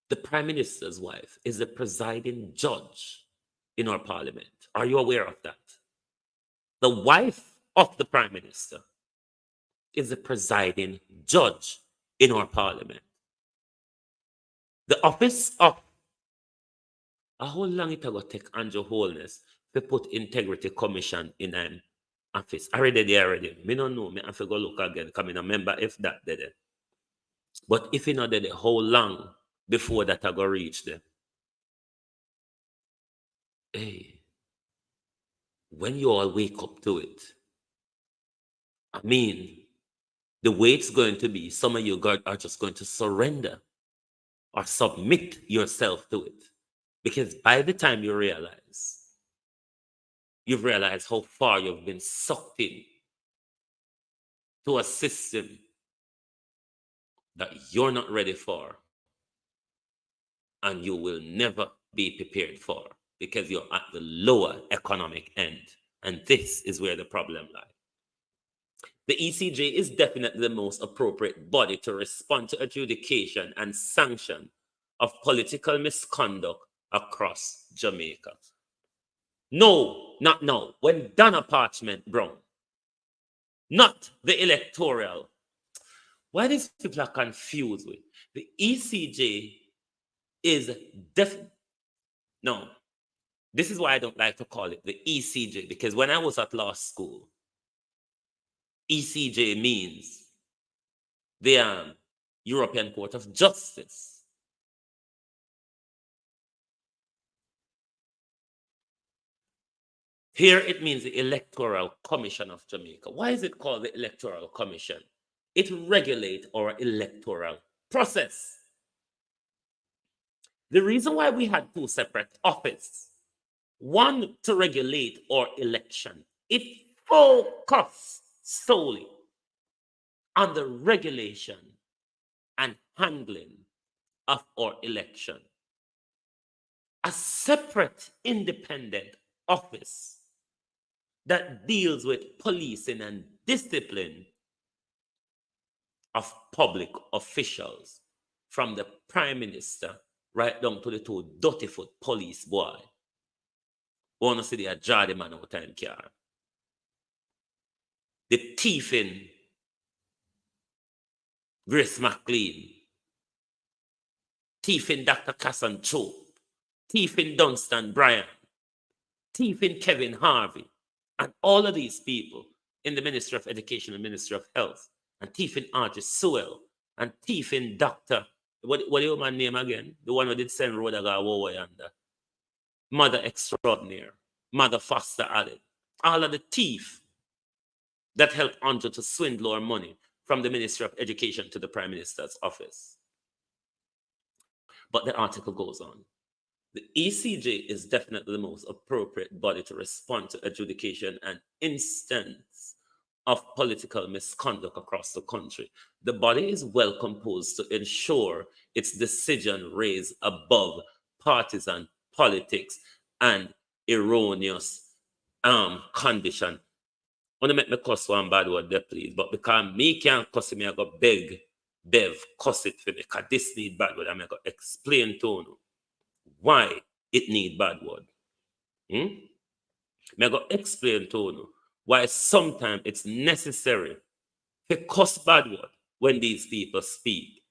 the Prime Minister's wife is the presiding judge in our parliament. Are you aware of that? The wife of the Prime Minister is the presiding judge in our parliament. The office of, how long it will take Andrew Holness to put Integrity Commission in office? Already. Me don't know. Me have to go look again. Come in a member if that did it. But if you know that, how long before that I go reach them? Hey, when you all wake up to it, I mean, the way it's going to be, some of you are just going to surrender or submit yourself to it. Because by the time you've realized how far you've been sucked in to a system that you're not ready for and you will never be prepared for, because you're at the lower economic end. And this is where the problem lies. The ECJ is definitely the most appropriate body to respond to adjudication and sanction of political misconduct across Jamaica. No, not now. When Donna Parchment Brown, not the electoral. Why these people are confused with? The ECJ is no. This is why I don't like to call it the ECJ, because when I was at law school, ECJ means the European Court of Justice. Here it means the Electoral Commission of Jamaica. Why is it called the Electoral Commission? It regulates our electoral process. The reason why we had two separate offices, one to regulate our election, it focused solely on the regulation and handling of our election. A separate independent office that deals with policing and discipline of public officials, from the Prime Minister right down to the two dirty-foot police boy. Want to see the jar the man out time car. The thief in Grace McLean, thief in Dr. Casson Cho, thief in Dunstan Bryan, thief in Kevin Harvey, and all of these people in the Ministry of Education and Ministry of Health, and thief in Archie Sewell, and thief in Dr. What the woman name again? The one who did send Rodaga Wowo yonder. Mother Extraordinaire, Mother Foster Allen. All of the thief that helped Andrew to swindle our money from the Ministry of Education to the Prime Minister's office. But the article goes on. The ECJ is definitely the most appropriate body to respond to adjudication and instance of political misconduct across the country. The body is well composed to ensure its decision raised above partisan politics and erroneous condition. I want to make me cuss one bad word there, please, but because me can't cuss me, I got beg Bev cuss it for me, because this need bad word. I'm going to explain to you why it need bad word. I'm going to explain to you why sometimes it's necessary to cuss bad word when these people speak,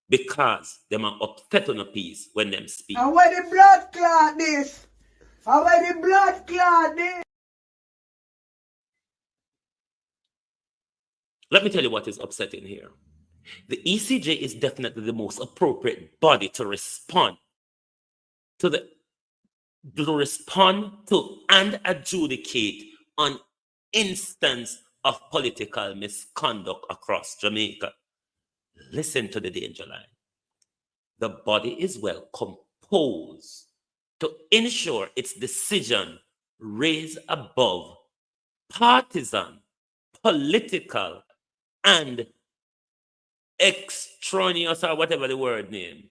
because they are upset on a piece when them speak. And where the blood clot this? And where the blood clot this? Let me tell you what is upsetting here. The ECJ is definitely the most appropriate body to respond to the to respond to and adjudicate on instance of political misconduct across Jamaica. Listen to the danger line. The body is well composed to ensure its decision raise above partisan, political, and extraneous, or whatever the word name,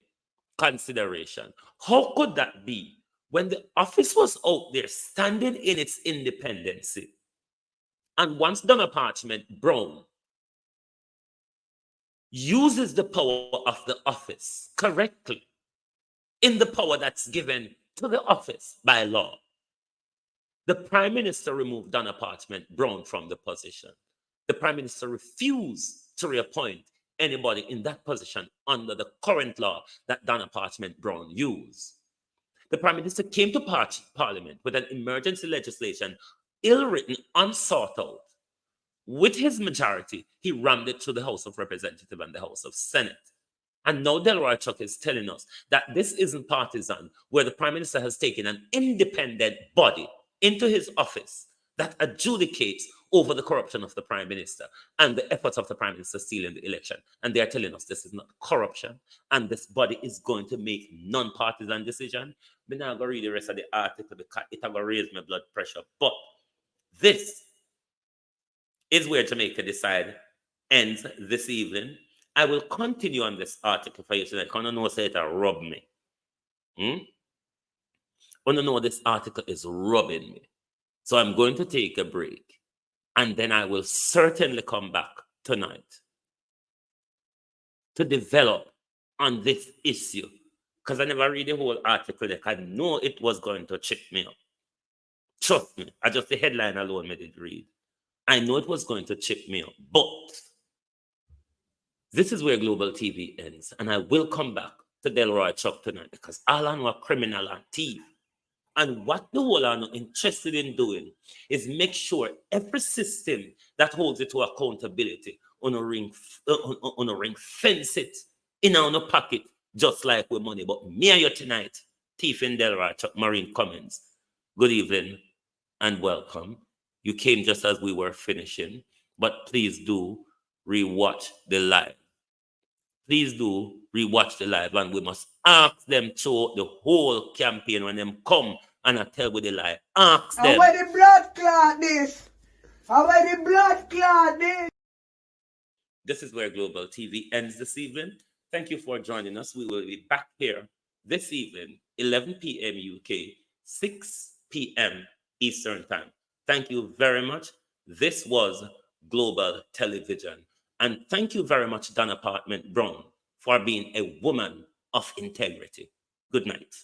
consideration. How could that be when the office was out there standing in its independency? And once Donna Parchment Brown uses the power of the office correctly, in the power that's given to the office by law, the Prime Minister removed Donna Parchment Brown from the position. The Prime Minister refused to reappoint anybody in that position under the current law that Donna Parchment Brown used. The Prime Minister came to Parliament with an emergency legislation, ill-written, unsought out. With his majority, he rammed it to the House of Representatives and the House of Senate. And now Delroy Chuck is telling us that this isn't partisan, where the Prime Minister has taken an independent body into his office that adjudicates over the corruption of the Prime Minister and the efforts of the Prime Minister stealing the election. And they are telling us this is not corruption, and this body is going to make non-partisan decision. I'm not going to read the rest of the article because it's going to raise my blood pressure. But this is where Jamaica Decide ends this evening. I will continue on this article for you tonight. I don't know say it rub me. I don't know this article is rubbing me. So I'm going to take a break. And then I will certainly come back tonight to develop on this issue. Because I never read the whole article. I know it was going to chip me up. Trust me. Just the headline alone I did read. I know it was going to chip me up. But this is where Global TV ends. And I will come back to Delroy Chuck tonight because all I know are criminal and thief. And what the whole are not interested in doing is make sure every system that holds it to accountability on a ring fence it in our pocket, just like with money. But me and you tonight, thief in Delroy Chuck, Marine Commons. Good evening and welcome. You came just as we were finishing, but please do rewatch the live. Please do rewatch the live, and we must ask them throughout the whole campaign when them come and I tell with the lie. Ask them. How the blood clot this? How the blood clot this? This is where Global TV ends this evening. Thank you for joining us. We will be back here this evening, 11 p.m. UK, 6 p.m. Eastern Time. Thank you very much. This was Global Television. And thank you very much, Donna Parchment Brown, for being a woman of integrity. Good night.